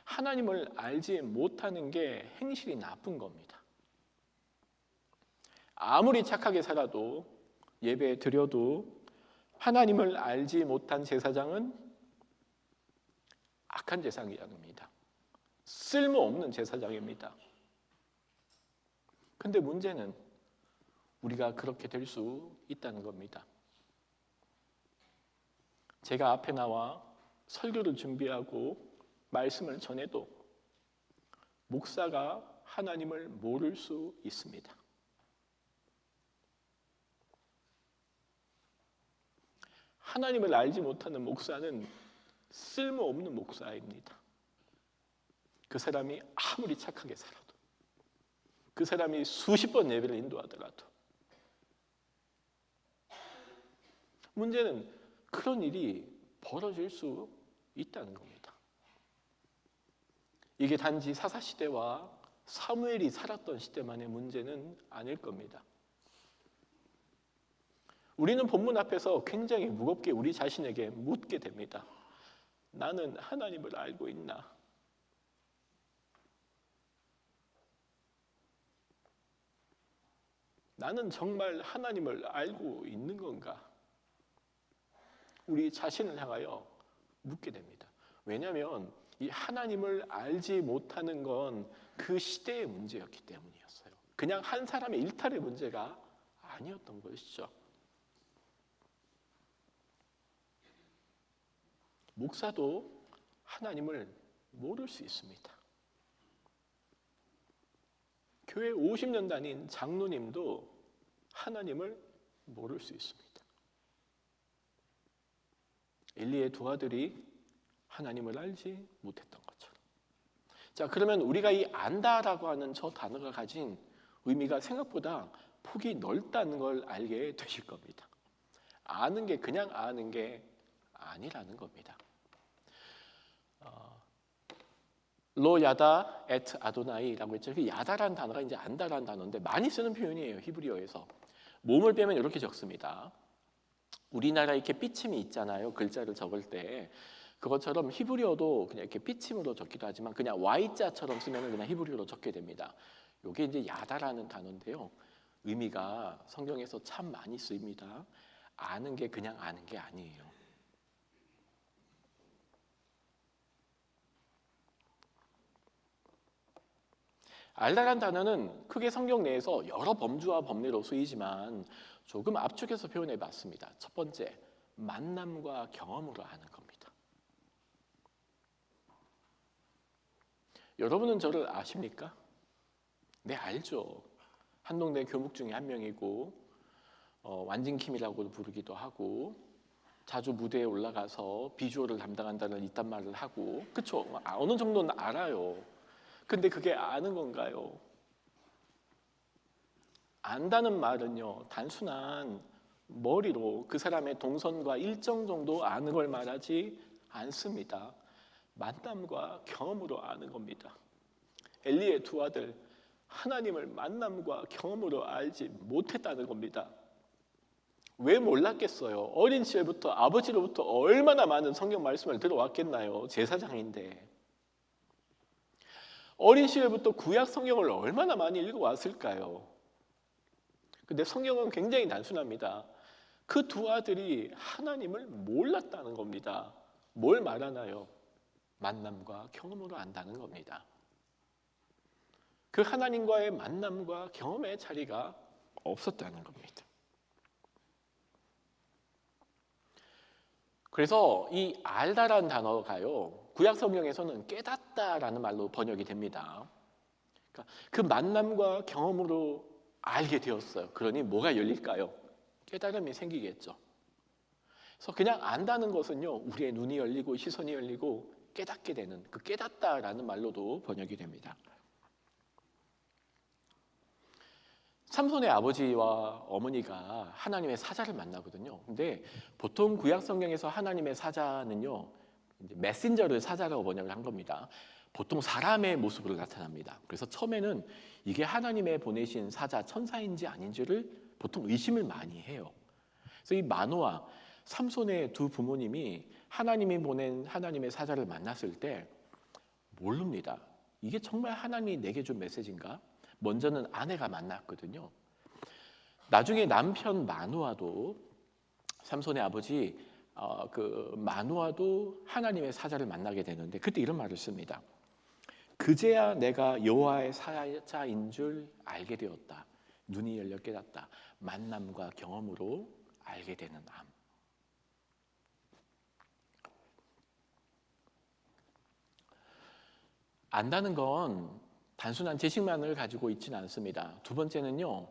하나님을 알지 못하는 게 행실이 나쁜 겁니다. 아무리 착하게 살아도 예배 드려도 하나님을 알지 못한 제사장은 악한 제사장입니다. 쓸모없는 제사장입니다. 근데 문제는 우리가 그렇게 될 수 있다는 겁니다. 제가 앞에 나와 설교를 준비하고 말씀을 전해도 목사가 하나님을 모를 수 있습니다. 하나님을 알지 못하는 목사는 쓸모없는 목사입니다. 그 사람이 아무리 착하게 살아도, 그 사람이 수십 번 예배를 인도하더라도, 문제는 그런 일이 벌어질 수 있다는 겁니다. 이게 단지 사사시대와 사무엘이 살았던 시대만의 문제는 아닐 겁니다. 우리는 본문 앞에서 굉장히 무겁게 우리 자신에게 묻게 됩니다. 나는 하나님을 알고 있나? 나는 정말 하나님을 알고 있는 건가? 우리 자신을 향하여 묻게 됩니다. 왜냐하면 이 하나님을 알지 못하는 건 그 시대의 문제였기 때문이었어요. 그냥 한 사람의 일탈의 문제가 아니었던 것이죠. 목사도 하나님을 모를 수 있습니다. 교회 50년 다닌 장로님도 하나님을 모를 수 있습니다. 엘리의 두 아들이 하나님을 알지 못했던 것처럼. 자, 그러면 우리가 이 안다라고 하는 저 단어가 가진 의미가 생각보다 폭이 넓다는 걸 알게 되실 겁니다. 아는 게 그냥 아는 게 아니라는 겁니다. 로 야다 에트 아도나이라고 했죠. 그 야다라는 단어가 이제 안다라는 단어인데 많이 쓰는 표현이에요. 히브리어에서. 몸을 빼면 이렇게 적습니다. 우리나라 이렇게 삐침이 있잖아요. 글자를 적을 때. 그것처럼 히브리어도 그냥 이렇게 삐침으로 적기도 하지만 그냥 Y자처럼 쓰면 그냥 히브리어로 적게 됩니다. 이게 이제 야다라는 단어인데요. 의미가 성경에서 참 많이 쓰입니다. 아는 게 그냥 아는 게 아니에요. 알다란 단어는 크게 성경 내에서 여러 범주와 법리로 쓰이지만 조금 압축해서 표현해 봤습니다. 첫 번째, 만남과 경험으로 아는 겁니다. 여러분은 저를 아십니까? 네, 알죠. 한동대 교묵 중에 한 명이고 완진킴이라고 부르기도 하고 자주 무대에 올라가서 비주얼을 담당한다는 이딴 말을 하고 그렇죠? 어느 정도는 알아요. 근데 그게 아는 건가요? 안다는 말은요, 단순한 머리로 그 사람의 동선과 일정 정도 아는 걸 말하지 않습니다. 만남과 경험으로 아는 겁니다. 엘리의 두 아들, 하나님을 만남과 경험으로 알지 못했다는 겁니다. 왜 몰랐겠어요? 어린 시절부터 아버지로부터 얼마나 많은 성경 말씀을 들어왔겠나요? 제사장인데. 어린 시절부터 구약 성경을 얼마나 많이 읽어왔을까요? 근데 성경은 굉장히 단순합니다. 그 두 아들이 하나님을 몰랐다는 겁니다. 뭘 말하나요? 만남과 경험으로 안다는 겁니다. 그 하나님과의 만남과 경험의 자리가 없었다는 겁니다. 그래서 이 알다라는 단어가요, 구약 성경에서는 깨닫다라는 말로 번역이 됩니다. 그러니까 그 만남과 경험으로 알게 되었어요. 그러니 뭐가 열릴까요? 깨달음이 생기겠죠. 그래서 그냥 안다는 것은요, 우리의 눈이 열리고 시선이 열리고 깨닫게 되는, 그 깨닫다라는 말로도 번역이 됩니다. 삼손의 아버지와 어머니가 하나님의 사자를 만나거든요. 근데 보통 구약 성경에서 하나님의 사자는요, 이제 메신저를 사자라고 번역을 한 겁니다. 보통 사람의 모습으로 나타납니다. 그래서 처음에는 이게 하나님의 보내신 사자, 천사인지 아닌지를 보통 의심을 많이 해요. 그래서 이 마노아, 삼손의 두 부모님이 하나님이 보낸 하나님의 사자를 만났을 때 모릅니다. 이게 정말 하나님이 내게 준 메시지인가? 먼저는 아내가 만났거든요. 나중에 남편 마노아도, 삼손의 아버지 그 마노아도 하나님의 사자를 만나게 되는데 그때 이런 말을 씁니다. 그제야 내가 여호와의 사자인 줄 알게 되었다. 눈이 열려 깨닫다. 만남과 경험으로 알게 되는 암. 안다는 건 단순한 지식만을 가지고 있지는 않습니다. 두 번째는요,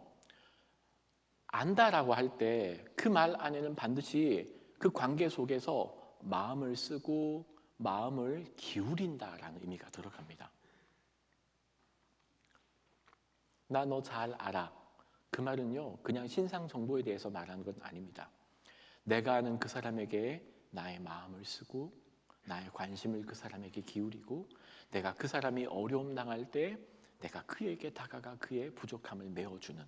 안다라고 할 때 그 말 안에는 반드시 그 관계 속에서 마음을 쓰고 마음을 기울인다라는 의미가 들어갑니다. 나 너 잘 알아. 그 말은요, 그냥 신상 정보에 대해서 말하는 건 아닙니다. 내가 아는 그 사람에게 나의 마음을 쓰고 나의 관심을 그 사람에게 기울이고 내가 그 사람이 어려움 당할 때 내가 그에게 다가가 그의 부족함을 메워주는,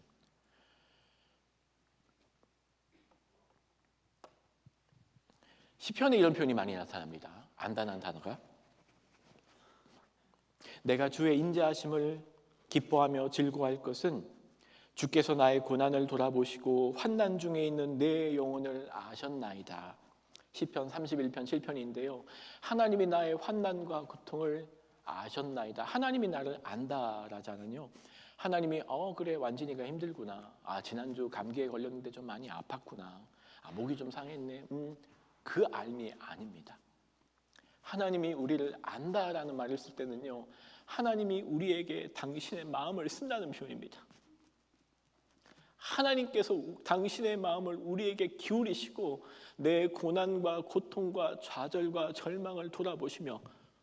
시편에 이런 표현이 많이 나타납니다. 안다는 단어가. 내가 주의 인자하심을 기뻐하며 즐거워할 것은 주께서 나의 고난을 돌아보시고 환난 중에 있는 내 영혼을 아셨나이다. 시편 31편 7편인데요. 하나님이 나의 환난과 고통을 아셨나이다. 하나님이 나를 안다라잖아요. 하나님이 그래 완진이가 힘들구나. 지난주 감기에 걸렸는데 좀 많이 아팠구나. 목이 좀 상했네. 그 알미 아닙니다. 하나님이 우리를 안다라는 말을 쓸 때는요, 하나님이 우리에게 당신의 마음을 쓴다는 표현입니다. 하나님께서 당신의 마음을 우리에게 기울이시고 내 고난과 고통과 좌절과 절망을 돌아보시며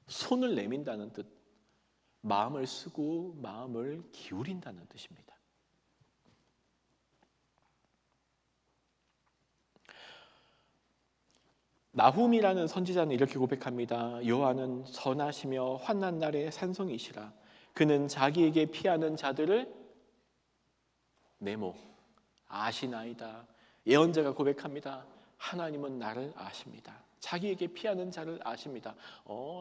손을 내민다는 뜻, 마음을 쓰고 마음을 기울인다는 뜻입니다. 나훔이라는 선지자는 이렇게 고백합니다. 여호와는 선하시며 환난 날의 산성이시라. 그는 자기에게 피하는 자들을 네모 아시나이다. 예언자가 고백합니다. 하나님은 나를 아십니다. 자기에게 피하는 자를 아십니다.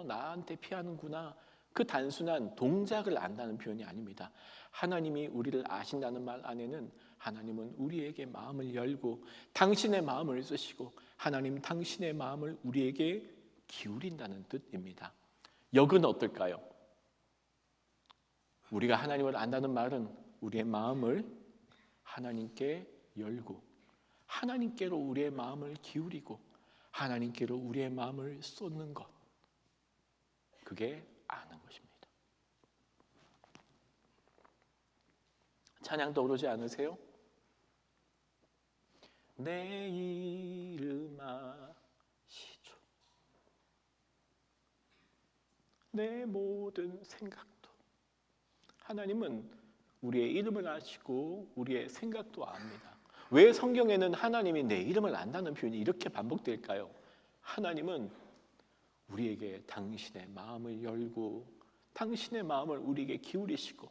나한테 피하는구나. 그 단순한 동작을 안다는 표현이 아닙니다. 하나님이 우리를 아신다는 말 안에는 하나님은 우리에게 마음을 열고 당신의 마음을 쓰시고 하나님 당신의 마음을 우리에게 기울인다는 뜻입니다. 역은 어떨까요? 우리가 하나님을 안다는 말은 우리의 마음을 하나님께 열고 하나님께로 우리의 마음을 기울이고 하나님께로 우리의 마음을 쏟는 것, 그게 아는 것입니다. 찬양 떠오르지 않으세요? 내 이름 아시죠. 내 모든 생각도. 하나님은 우리의 이름을 아시고 우리의 생각도 압니다. 왜 성경에는 하나님이 내 이름을 안다는 표현이 이렇게 반복될까요? 하나님은 우리에게 당신의 마음을 열고 당신의 마음을 우리에게 기울이시고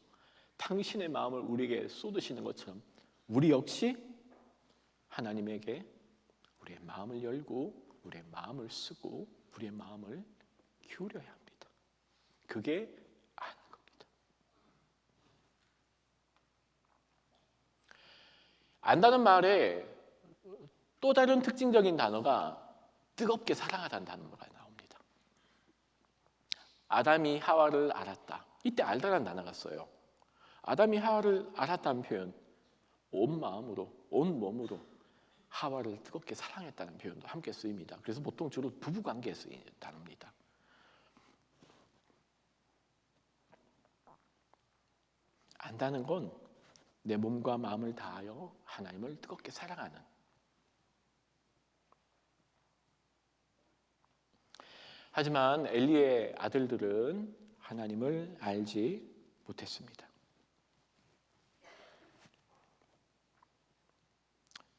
당신의 마음을 우리에게 쏟으시는 것처럼 우리 역시 하나님에게 우리의 마음을 열고 우리의 마음을 쓰고 우리의 마음을 기울여야 합니다. 그게 아는 겁니다. 안다는 말에 또 다른 특징적인 단어가 뜨겁게 사랑하다는 단어가 나옵니다. 아담이 하와를 알았다. 이때 알다라는 단어가 써요. 아담이 하와를 알았다는 표현, 온 마음으로, 온 몸으로 하와를 뜨겁게 사랑했다는 표현도 함께 쓰입니다. 그래서 보통 주로 부부관계에 쓰이는 단어입니다. 안다는 건 내 몸과 마음을 다하여 하나님을 뜨겁게 사랑하는, 하지만 엘리의 아들들은 하나님을 알지 못했습니다.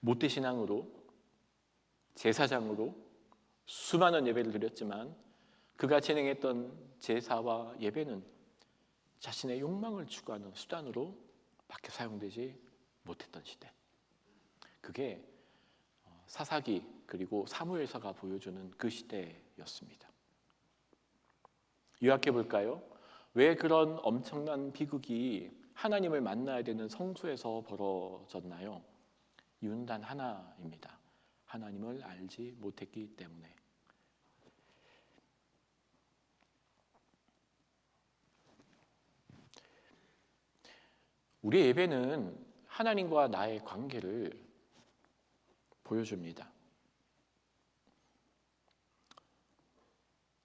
모태신앙으로, 제사장으로 수많은 예배를 드렸지만 그가 진행했던 제사와 예배는 자신의 욕망을 추구하는 수단으로 밖에 사용되지 못했던 시대. 그게 사사기 그리고 사무엘서가 보여주는 그 시대였습니다. 요약해 볼까요? 왜 그런 엄청난 비극이 하나님을 만나야 되는 성소에서 벌어졌나요? 이유는 단 하나입니다. 하나님을 알지 못했기 때문에. 우리의 예배는 하나님과 나의 관계를 보여줍니다.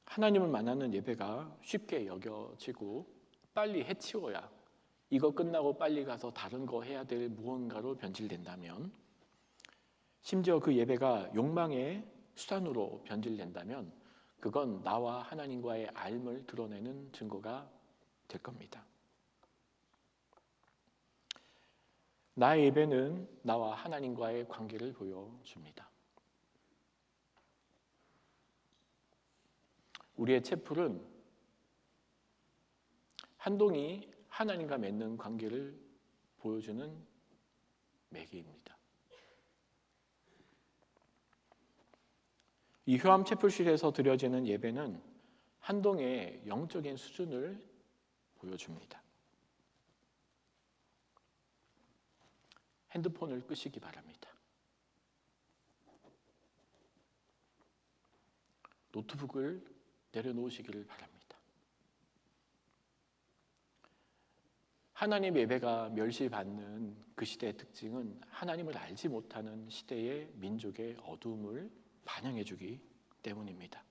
하나님을 만나는 예배가 쉽게 여겨지고 빨리 해치워야, 이거 끝나고 빨리 가서 다른 거 해야 될 무언가로 변질된다면, 심지어 그 예배가 욕망의 수단으로 변질된다면 그건 나와 하나님과의 알을 드러내는 증거가 될 겁니다. 나의 예배는 나와 하나님과의 관계를 보여줍니다. 우리의 채플은 한동이 하나님과 맺는 관계를 보여주는 매개입니다. 이 효암 채플실에서 드려지는 예배는 한동의 영적인 수준을 보여줍니다. 핸드폰을 끄시기 바랍니다. 노트북을 내려놓으시기를 바랍니다. 하나님 예배가 멸시받는 그 시대의 특징은 하나님을 알지 못하는 시대의 민족의 어두움을 반영해주기 때문입니다.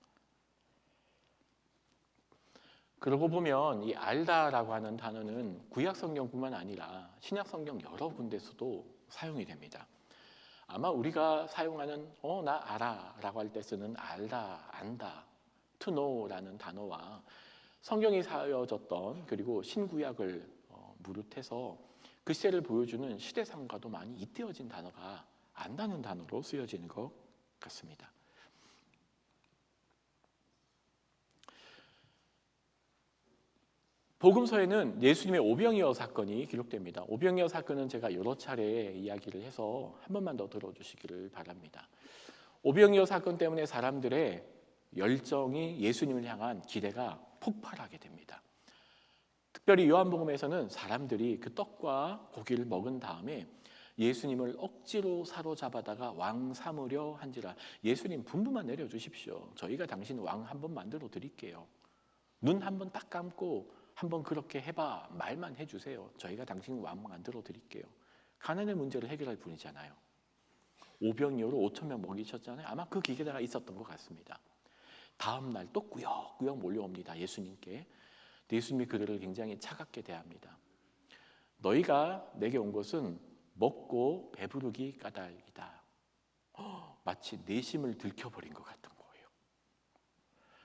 그러고 보면 이 알다라고 하는 단어는 구약 성경뿐만 아니라 신약 성경 여러 군데서도 사용이 됩니다. 아마 우리가 사용하는 나 알아 라고 할 때 쓰는 알다, 안다, to know라는 단어와 성경이 사여졌던, 그리고 신구약을 무릇해서 그 시대를 보여주는 시대상과도 많이 잇대어진 단어가 안다는 단어로 쓰여지는 것 같습니다. 복음서에는 예수님의 오병이어 사건이 기록됩니다. 오병이어 사건은 제가 여러 차례 이야기를 해서 한 번만 더 들어주시기를 바랍니다. 오병이어 사건 때문에 사람들의 열정이, 예수님을 향한 기대가 폭발하게 됩니다. 특별히 요한복음에서는 사람들이 그 떡과 고기를 먹은 다음에 예수님을 억지로 사로잡아다가 왕 삼으려 한지라, 예수님 분부만 내려주십시오. 저희가 당신 왕 한번 만들어 드릴게요. 눈 한번 딱 감고 한번 그렇게 해봐, 말만 해주세요. 저희가 당신 왕 만들어 드릴게요. 가난의 문제를 해결할 분이잖아요. 오병이어로 5,000명 먹이셨잖아요. 아마 그 기계가 있었던 것 같습니다. 다음 날 또 꾸역꾸역 몰려옵니다. 예수님께. 예수님이 그들을 굉장히 차갑게 대합니다. 너희가 내게 온 것은 먹고 배부르기 까닭이다. 마치 내심을 들켜버린 것 같은 거예요.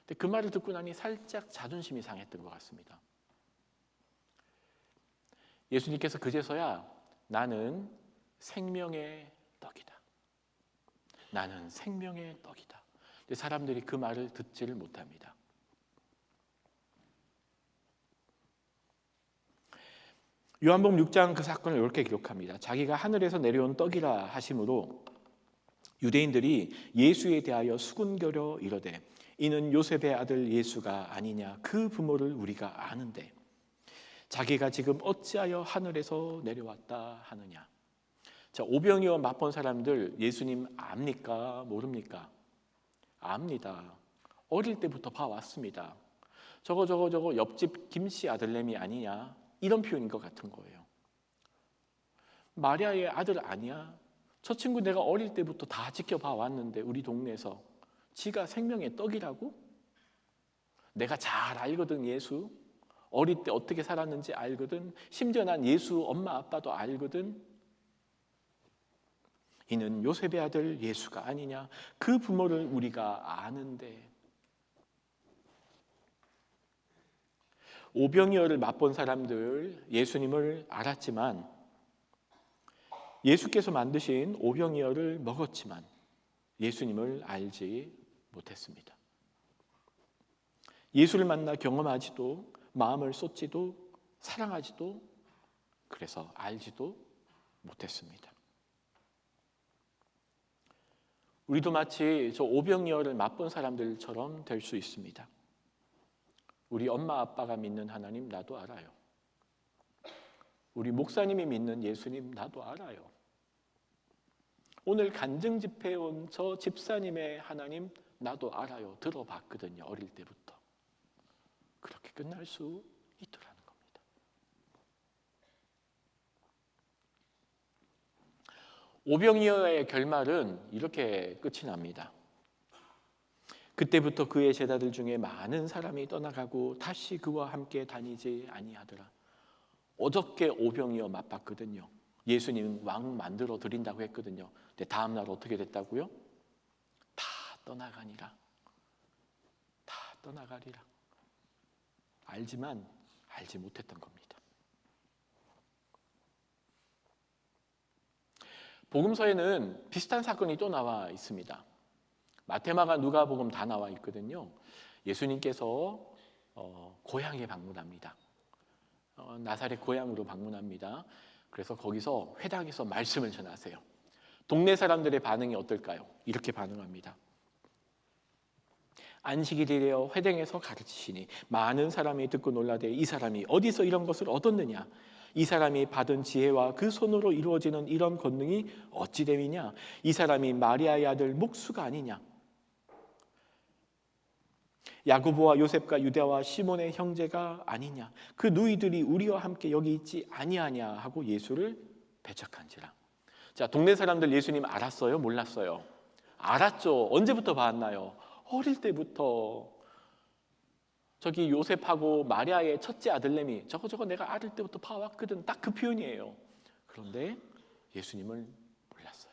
근데 그 말을 듣고 나니 살짝 자존심이 상했던 것 같습니다. 예수님께서 그제서야 나는 생명의 떡이다. 나는 생명의 떡이다. 근데 사람들이 그 말을 듣지를 못합니다. 요한복음 6장 그 사건을 이렇게 기록합니다. 자기가 하늘에서 내려온 떡이라 하심으로 유대인들이 예수에 대하여 수군거려 이르되 이는 요셉의 아들 예수가 아니냐, 그 부모를 우리가 아는데 자기가 지금 어찌하여 하늘에서 내려왔다 하느냐. 자, 오병이어 맛본 사람들 예수님 압니까? 모릅니까? 압니다. 어릴 때부터 봐왔습니다. 저거 옆집 김씨 아들내미 아니냐, 이런 표현인 것 같은 거예요. 마리아의 아들 아니야? 저 친구 내가 어릴 때부터 다 지켜봐 왔는데 우리 동네에서 지가 생명의 떡이라고? 내가 잘 알거든 예수. 어릴 때 어떻게 살았는지 알거든. 심지어 난 예수 엄마 아빠도 알거든. 이는 요셉의 아들 예수가 아니냐. 그 부모를 우리가 아는데. 오병이어를 맛본 사람들 예수님을 알았지만, 예수께서 만드신 오병이어를 먹었지만 예수님을 알지 못했습니다. 예수를 만나 경험하지도, 마음을 쏟지도, 사랑하지도, 그래서 알지도 못했습니다. 우리도 마치 저 오병이어를 맛본 사람들처럼 될 수 있습니다. 우리 엄마 아빠가 믿는 하나님 나도 알아요. 우리 목사님이 믿는 예수님 나도 알아요. 오늘 간증 집회에 온 저 집사님의 하나님 나도 알아요. 들어봤거든요. 어릴 때부터. 그렇게 끝날 수 있더라는 겁니다. 오병이어의 결말은 이렇게 끝이 납니다. 그때부터 그의 제자들 중에 많은 사람이 떠나가고 다시 그와 함께 다니지 아니하더라. 어저께 오병이어 맛봤거든요. 예수님 왕 만들어 드린다고 했거든요. 근데 다음 날 어떻게 됐다고요? 다 떠나가니라. 다 떠나가리라. 알지만 알지 못했던 겁니다. 복음서에는 비슷한 사건이 또 나와 있습니다. 마태마가 누가복음 다 나와 있거든요. 예수님께서 고향에 방문합니다. 나사렛 고향으로 방문합니다. 그래서 거기서 회당에서 말씀을 전하세요. 동네 사람들의 반응이 어떨까요? 이렇게 반응합니다. 안식일이래요 회당에서 가르치시니 많은 사람이 듣고 놀라되 이 사람이 어디서 이런 것을 얻었느냐? 이 사람이 받은 지혜와 그 손으로 이루어지는 이런 권능이 어찌 됨이냐? 이 사람이 마리아의 아들 목수가 아니냐? 야고보와 요셉과 유다와 시몬의 형제가 아니냐? 그 누이들이 우리와 함께 여기 있지 아니하냐? 하고 예수를 배척한지라. 자, 동네 사람들 예수님 알았어요? 몰랐어요? 알았죠. 언제부터 봤나요? 어릴 때부터. 저기 요셉하고 마리아의 첫째 아들내미 저거 내가 어릴 때부터 봐왔거든. 딱 그 표현이에요. 그런데 예수님을 몰랐어요.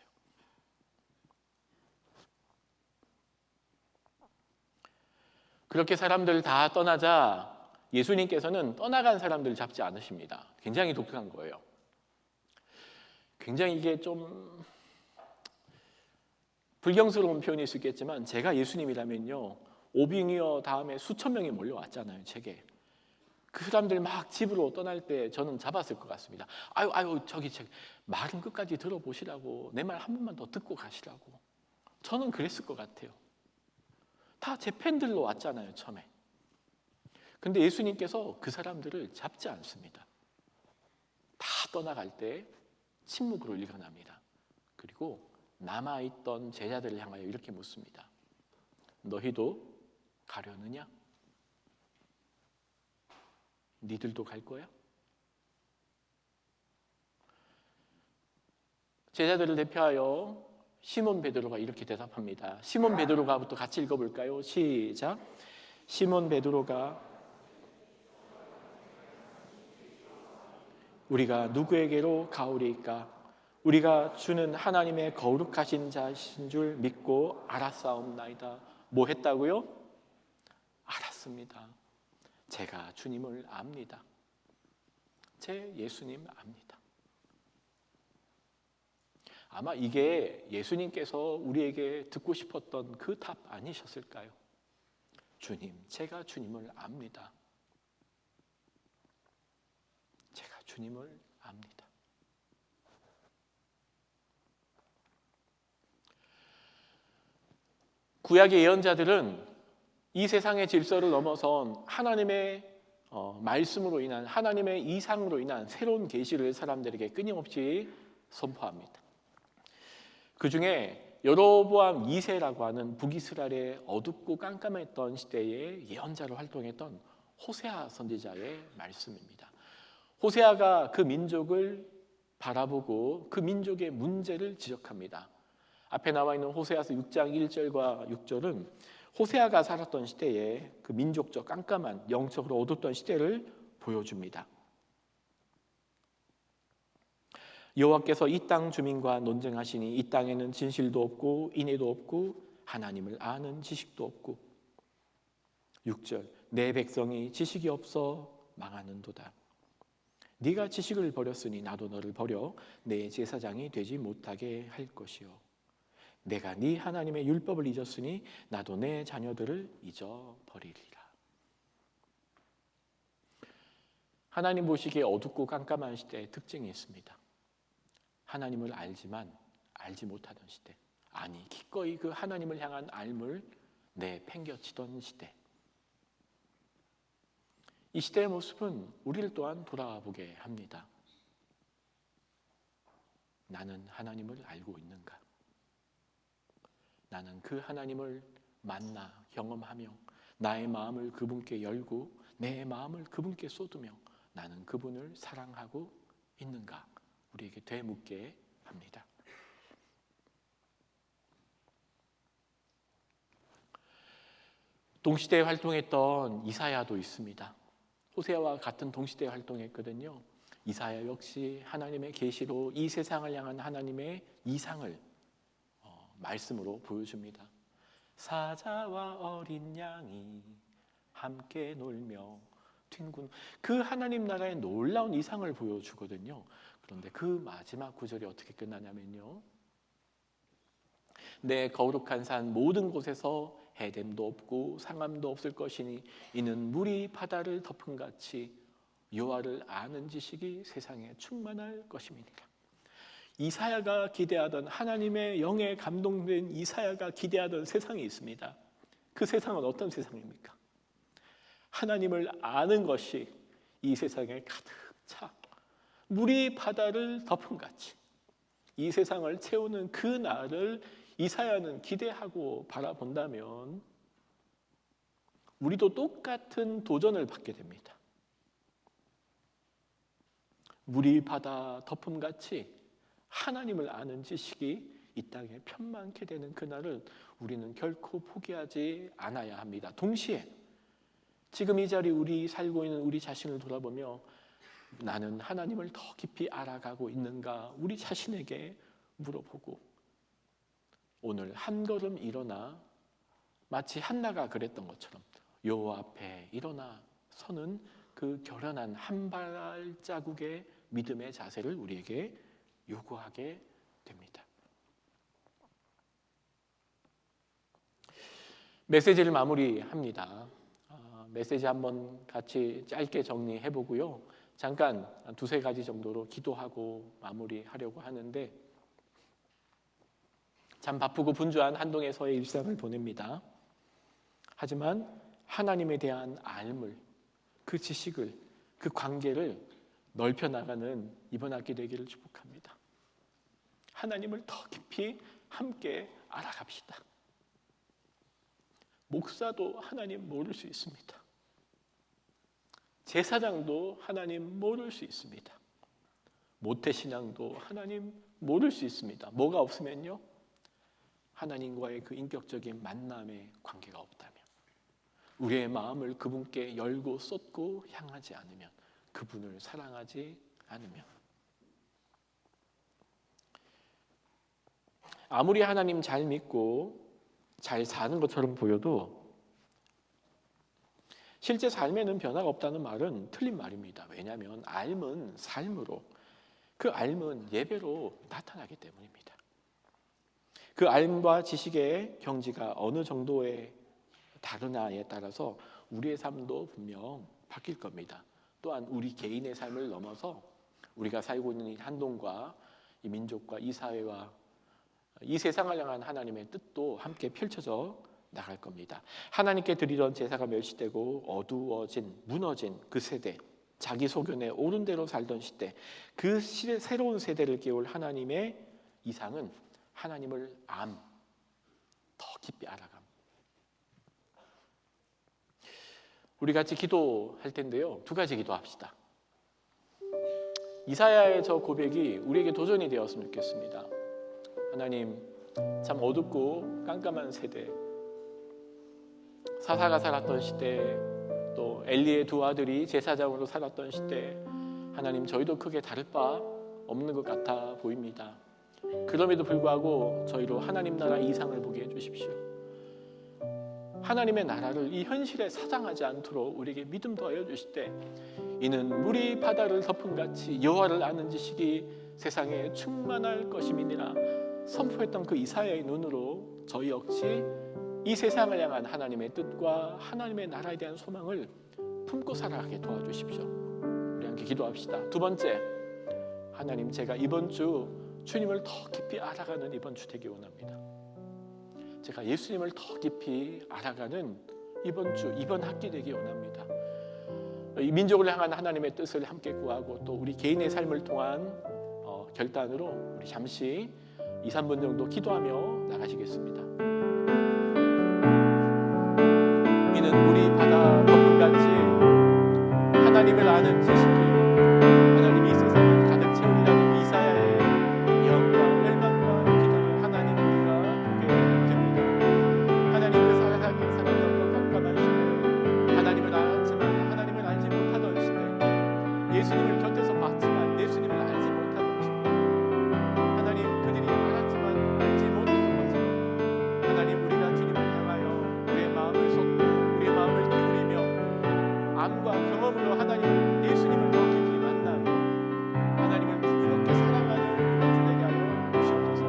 그렇게 사람들 다 떠나자 예수님께서는 떠나간 사람들을 잡지 않으십니다. 굉장히 독특한 거예요. 굉장히 이게 좀 불경스러운 표현일 수 있겠지만 제가 예수님이라면요, 오병이어 다음에 수천 명이 몰려왔잖아요. 제게. 그 사람들 막 집으로 떠날 때 저는 잡았을 것 같습니다. 아유 저기 말은 끝까지 들어보시라고, 내 말 한 번만 더 듣고 가시라고. 저는 그랬을 것 같아요. 다 제 팬들로 왔잖아요, 처음에. 근데 예수님께서 그 사람들을 잡지 않습니다. 다 떠나갈 때 침묵으로 일어납니다. 그리고 남아있던 제자들을 향하여 이렇게 묻습니다. 너희도 가려느냐? 니들도 갈 거야? 제자들을 대표하여 시몬 베드로가 이렇게 대답합니다. 시몬 베드로가부터 같이 읽어볼까요? 시작. 시몬 베드로가 우리가 누구에게로 가오리이까? 우리가 주는 하나님의 거룩하신 자신 줄 믿고 알았사옵나이다. 뭐 했다고요? 알았습니다. 제가 주님을 압니다. 제 예수님 압니다. 아마 이게 예수님께서 우리에게 듣고 싶었던 그 답 아니셨을까요? 주님, 제가 주님을 압니다. 제가 주님을 압니다. 구약의 예언자들은 이 세상의 질서를 넘어선 하나님의 말씀으로 인한, 하나님의 이상으로 인한 새로운 계시를 사람들에게 끊임없이 선포합니다. 그 중에 여로보암 2세라고 하는 북이스라엘의 어둡고 깜깜했던 시대에 예언자로 활동했던 호세아 선지자의 말씀입니다. 호세아가 그 민족을 바라보고 그 민족의 문제를 지적합니다. 앞에 나와 있는 호세아서 6장 1절과 6절은 호세아가 살았던 시대에 그 민족적 깜깜한 영적으로 어둡던 시대를 보여줍니다. 여호와께서 이 땅 주민과 논쟁하시니 이 땅에는 진실도 없고 인애도 없고 하나님을 아는 지식도 없고. 6절 내 백성이 지식이 없어 망하는도다. 네가 지식을 버렸으니 나도 너를 버려 내 제사장이 되지 못하게 할 것이요 내가 네 하나님의 율법을 잊었으니 나도 내 자녀들을 잊어버리리라. 하나님 보시기에 어둡고 깜깜한 시대의 특징이 있습니다. 하나님을 알지만 알지 못하던 시대, 아니 기꺼이 그 하나님을 향한 알물 내팽겨치던 시대. 이 시대의 모습은 우리를 또한 돌아보게 합니다. 나는 하나님을 알고 있는가? 나는 그 하나님을 만나 경험하며 나의 마음을 그분께 열고 내 마음을 그분께 쏟으며 나는 그분을 사랑하고 있는가? 우리에게 되묻게 합니다. 동시대에 활동했던 이사야도 있습니다. 호세아와 같은 동시대에 활동했거든요. 이사야 역시 하나님의 계시로 이 세상을 향한 하나님의 이상을 말씀으로 보여줍니다. 사자와 어린 양이 함께 놀며 튄군. 그 하나님 나라의 놀라운 이상을 보여주거든요. 그런데 그 마지막 구절이 어떻게 끝나냐면요. 내 거룩한 산 모든 곳에서 해됨도 없고 상함도 없을 것이니 이는 물이 바다를 덮은 같이 여호와를 아는 지식이 세상에 충만할 것임이니라. 이사야가 기대하던 하나님의 영에 감동된 이사야가 기대하던 세상이 있습니다. 그 세상은 어떤 세상입니까? 하나님을 아는 것이 이 세상에 가득 차 물이 바다를 덮은 같이 이 세상을 채우는 그 날을 이사야는 기대하고 바라본다면 우리도 똑같은 도전을 받게 됩니다. 물이 바다 덮음 같이 하나님을 아는 지식이 이 땅에 편만케 되는 그날을 우리는 결코 포기하지 않아야 합니다. 동시에 지금 이 자리 우리 살고 있는 우리 자신을 돌아보며 나는 하나님을 더 깊이 알아가고 있는가 우리 자신에게 물어보고 오늘 한 걸음 일어나 마치 한나가 그랬던 것처럼 여호와 앞에 일어나 서는 그 결연한 한 발자국의 믿음의 자세를 우리에게 요구하게 됩니다. 메시지를 마무리합니다. 메시지 한번 같이 짧게 정리해 보고요. 잠깐 두세 가지 정도로 기도하고 마무리하려고 하는데 참 바쁘고 분주한 한동에서의 일상을 보냅니다. 하지만 하나님에 대한 알물, 그 지식을, 그 관계를 넓혀 나가는 이번 학기 되기를 축복합니다. 하나님을 더 깊이 함께 알아갑시다. 목사도 하나님 모를 수 있습니다. 제사장도 하나님 모를 수 있습니다. 모태신앙도 하나님 모를 수 있습니다. 뭐가 없으면요? 하나님과의 그 인격적인 만남의 관계가 없다면, 우리의 마음을 그분께 열고 쏟고 향하지 않으면, 그분을 사랑하지 않으면, 아무리 하나님 잘 믿고 잘 사는 것처럼 보여도 실제 삶에는 변화가 없다는 말은 틀린 말입니다. 왜냐하면 알은 삶으로, 그 알은 예배로 나타나기 때문입니다. 그 알과 지식의 경지가 어느 정도에 다르냐에 따라서 우리의 삶도 분명 바뀔 겁니다. 또한 우리 개인의 삶을 넘어서 우리가 살고 있는 이 한동과 이 민족과 이 사회와 이 세상을 향한 하나님의 뜻도 함께 펼쳐져 나갈 겁니다. 하나님께 드리던 제사가 멸시되고 어두워진, 무너진 그 세대, 자기 소견에 옳은 대로 살던 시대, 그 시대, 새로운 세대를 깨울 하나님의 이상은 하나님을 더 깊이 알아감. 우리 같이 기도할 텐데요. 두 가지 기도합시다. 이사야의 저 고백이 우리에게 도전이 되었으면 좋겠습니다. 하나님, 참 어둡고 깜깜한 세대, 사사가 살았던 시대, 또 엘리의 두 아들이 제사장으로 살았던 시대, 하나님 저희도 크게 다를 바 없는 것 같아 보입니다. 그럼에도 불구하고 저희로 하나님 나라 이상을 보게 해주십시오. 하나님의 나라를 이 현실에 사장하지 않도록 우리에게 믿음 더하여 주실 때, 이는 물이 바다를 덮은 같이 여호와를 아는 지식이 세상에 충만할 것임이니라 선포했던 그 이사야의 눈으로 저희 역시 이 세상을 향한 하나님의 뜻과 하나님의 나라에 대한 소망을 품고 살아가게 도와주십시오. 우리 함께 기도합시다. 두 번째, 하나님 제가 이번 주 주님을 더 깊이 알아가는 이번 주 되기 원합니다. 제가 예수님을 더 깊이 알아가는 이번 주, 이번 학기 되기 원합니다. 이 민족을 향한 하나님의 뜻을 함께 구하고 또 우리 개인의 삶을 통한 결단으로 우리 잠시 2, 3분 정도 기도하며 나가시겠습니다. 이는 물이 바다 덮음 같이 하나님을 아는 지식이 하나님이 이 세상을 가득 채우리라는 이사야의 예언과 열망과 기도를 하나님 우리가 보게 됩니다. 하나님 그 세상이 사람들과 깜깜한 시대, 하나님을 알았지만 하나님을 알지 못하던 시대, 예수님을 곁에서 봤지만 예수님을 알지 못하던 시대, 하나님 그들이 알았지만 알지 못했던 것처럼 하나님 우리가 주님을 향하여 우리의 마음을 쏟고 우리의 마음을 기울이며 암과 경험으로 하나님 예수님을 더 깊이 만나며 하나님을 부드럽게 사랑하는 이번 주 되게 하여 주시옵소서.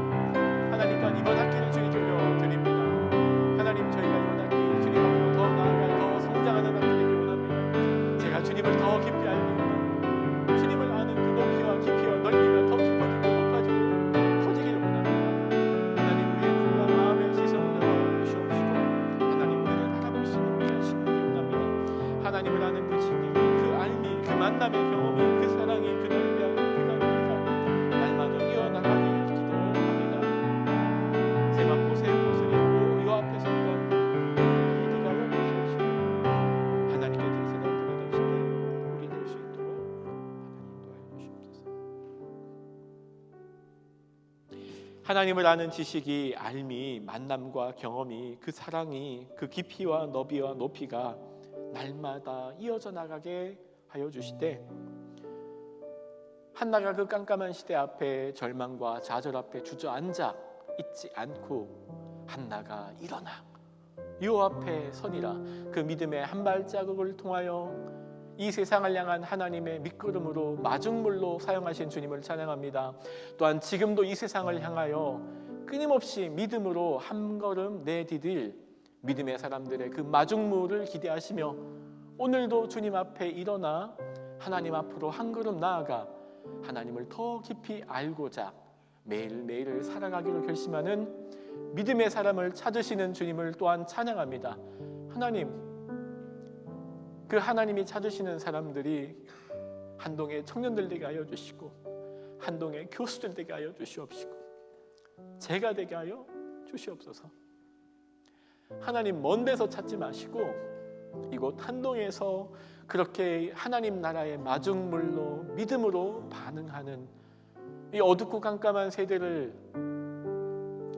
하나님 또한 이번 학기를 주님 돌려드립니다. 하나님 저희가 이번 학기 주님 앞으로 더 나아가 더 성장하는 학기 되기 원합니다. 제가 주님을 더 깊이 알기 원합니다. 주님을 아는 그 높이와 깊이와 넓이가 더 깊어지고 높아지고 커지기를 원합니다. 하나님 우리의 눈과 마음의 시선을 열어주시옵시고 하나님 우리를 바라볼 수 있는 우리의 신분이 원합니다. 하나님을 아는 그 진리, 그 알미, 그 만남의 경험이, 그 사랑이, 그 넓이와 높이가 날마다 이어나가길 기도합니다. 새만포 새 옷을 입고 요 앞에 섰던 이들과 오시옵시고 하나님께 대세가 드려진 시대 우리 될 수 있도록 하나님 인도하여 주시옵소서. 하나님을 아는 지식이, 알미, 만남과 경험이, 그 사랑이, 그 깊이와 너비와 높이가 날마다 이어져 나가게 하여 주시되, 한나가 그 깜깜한 시대 앞에 절망과 좌절 앞에 주저앉아 있지 않고 한나가 일어나 요 앞에 서니라 그 믿음의 한 발자국을 통하여 이 세상을 향한 하나님의 밑거름으로 마중물로 사용하신 주님을 찬양합니다. 또한 지금도 이 세상을 향하여 끊임없이 믿음으로 한 걸음 내디딜 믿음의 사람들의 그 마중물을 기대하시며 오늘도 주님 앞에 일어나 하나님 앞으로 한 걸음 나아가 하나님을 더 깊이 알고자 매일매일을 살아가기로 결심하는 믿음의 사람을 찾으시는 주님을 또한 찬양합니다. 하나님, 그 하나님이 찾으시는 사람들이 한동의 청년들 되게 하여 주시고 한동의 교수들 되게 하여 주시옵시고 제가 되게 하여 주시옵소서. 하나님 먼 데서 찾지 마시고 이곳 한동에서 그렇게 하나님 나라의 마중물로 믿음으로 반응하는 이 어둡고 깜깜한 세대를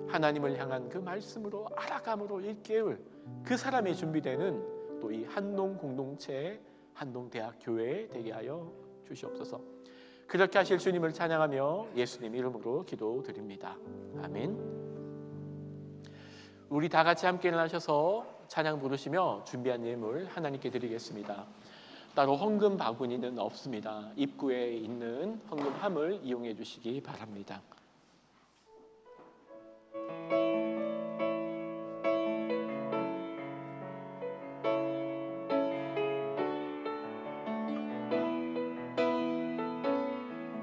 하나님을 향한 그 말씀으로 알아감으로 일깨울 그 사람이 준비되는 또 이 한동 공동체, 한동대학 교회 되게 하여 주시옵소서. 그렇게 하실 주님을 찬양하며 예수님 이름으로 기도드립니다. 아멘. 우리 다 같이 함께 일어나셔서 찬양 부르시며 준비한 예물 하나님께 드리겠습니다. 따로 헌금 바구니는 없습니다. 입구에 있는 헌금함을 이용해 주시기 바랍니다.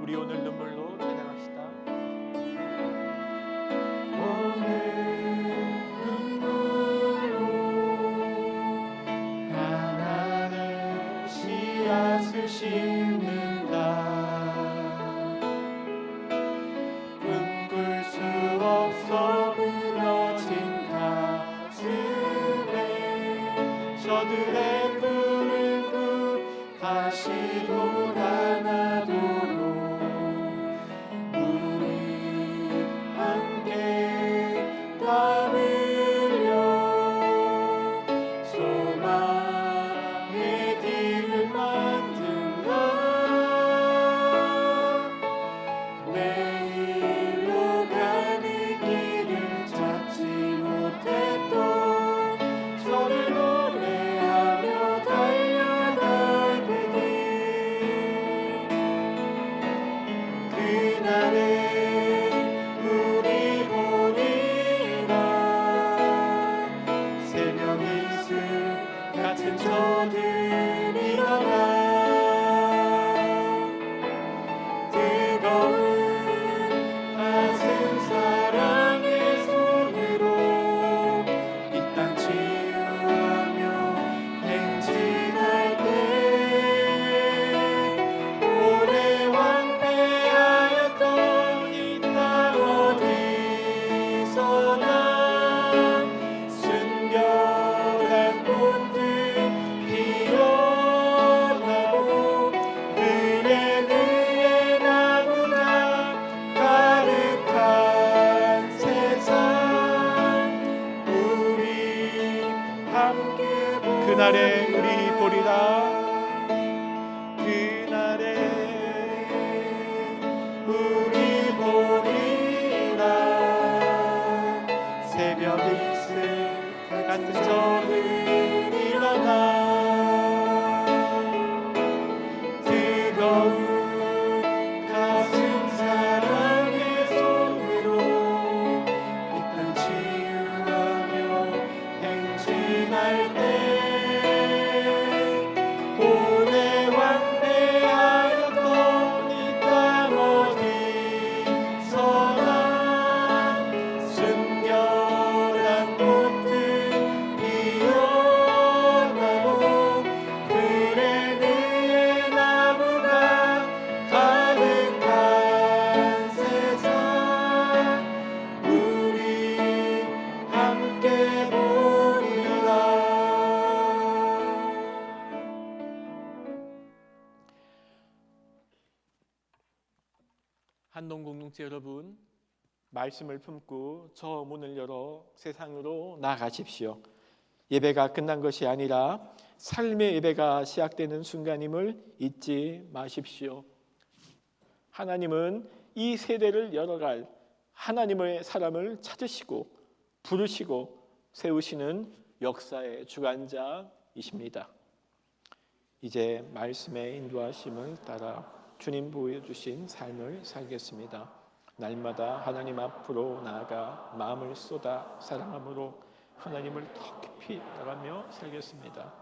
우리 오늘 눈물로 찬양합시다. 씨앗을 심는다. 꿈꿀 수 없어 무너진 가슴에 저들의 꿈을 다시 돌아나도록 우리 함께 땀 흘려 소망의 한동 공동체 여러분, 말씀을 품고 저 문을 열어 세상으로 나가십시오. 예배가 끝난 것이 아니라 삶의 예배가 시작되는 순간임을 잊지 마십시오. 하나님은 이 세대를 열어갈 하나님의 사람을 찾으시고 부르시고 세우시는 역사의 주관자이십니다. 이제 말씀의 인도하심을 따라 주님 보여주신 삶을 살겠습니다. 날마다 하나님 앞으로 나아가 마음을 쏟아 사랑함으로 하나님을 더 깊이 알아가며 살겠습니다.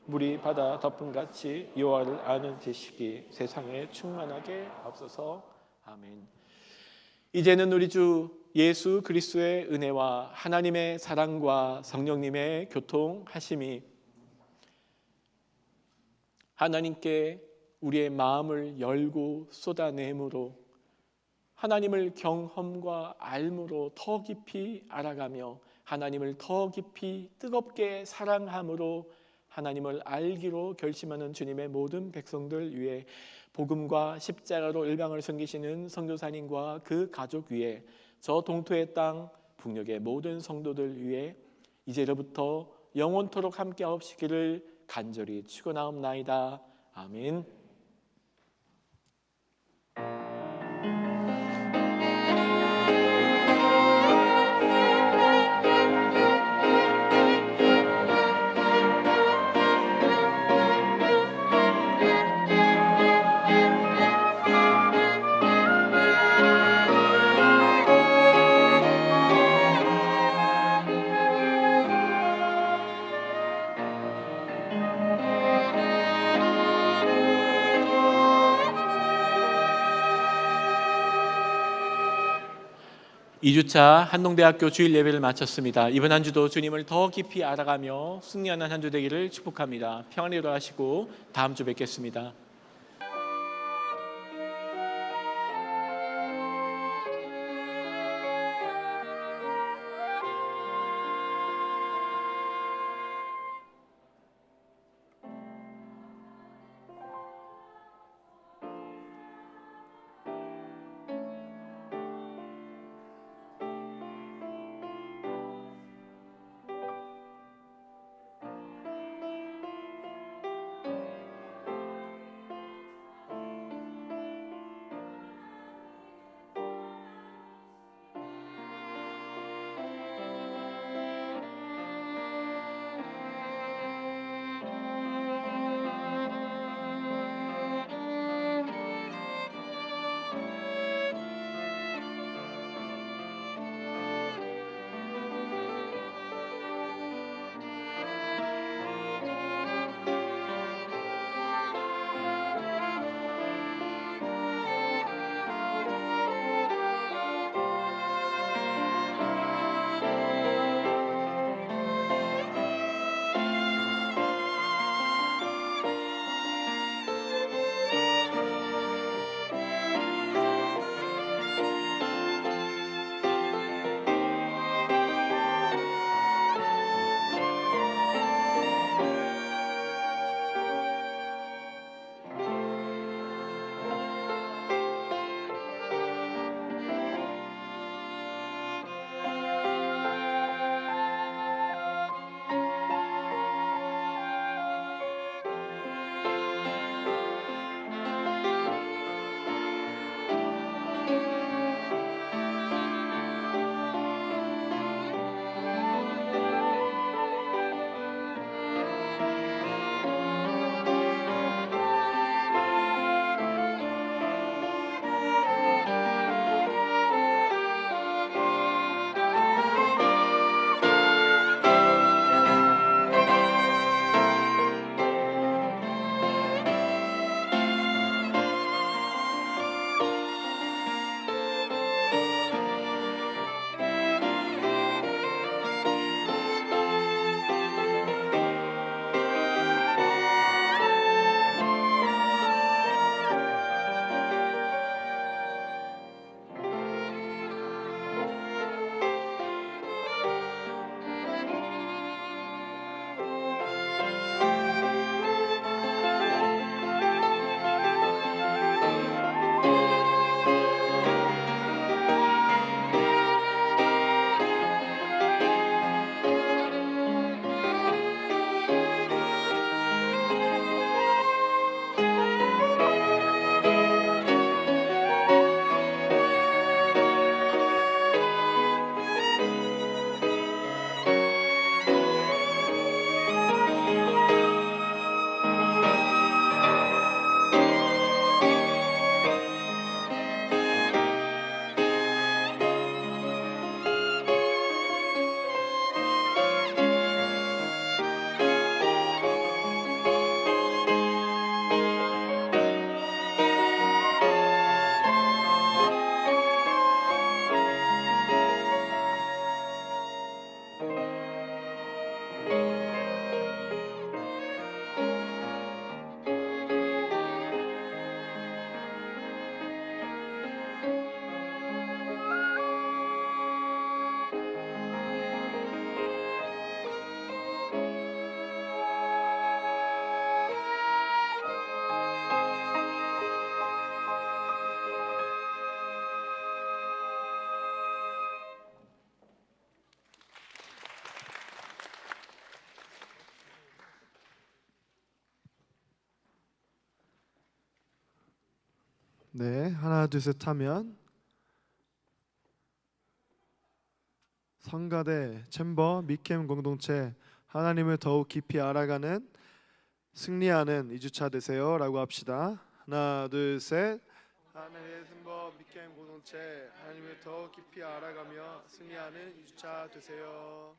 물이 바다 덮음같이 여호와를 아는 지식이 세상에 충만하게 없어서 아멘. 이제는 우리 주 예수 그리스도의 은혜와 하나님의 사랑과 성령님의 교통하심이 하나님께 우리의 마음을 열고 쏟아내므로 하나님을 경험과 알므로 더 깊이 알아가며 하나님을 더 깊이 뜨겁게 사랑함으로 하나님을 알기로 결심하는 주님의 모든 백성들 위해 복음과 십자가로 일방을 섬기시는 선교사님과 그 가족 위에 저 동토의 땅 북녘의 모든 성도들 위해 이제로부터 영원토록 함께하옵시기를 간절히 축원하옵나이다. 아멘. 이주차 한동대학교 주일 예배를 마쳤습니다. 이번 한 주도 주님을 더 깊이 알아가며 승리하는 한 주 되기를 축복합니다. 평안히 일어나시고 다음 주 뵙겠습니다. 네, 하나 둘 셋 하면 성가대 챔버 미캠 공동체 하나님을 더욱 깊이 알아가는 승리하는 2주차 되세요라고 합시다. 하나 둘 셋. 하나님의 챔버 미캠 공동체 하나님을 더욱 깊이 알아가며 승리하는 2주차 되세요.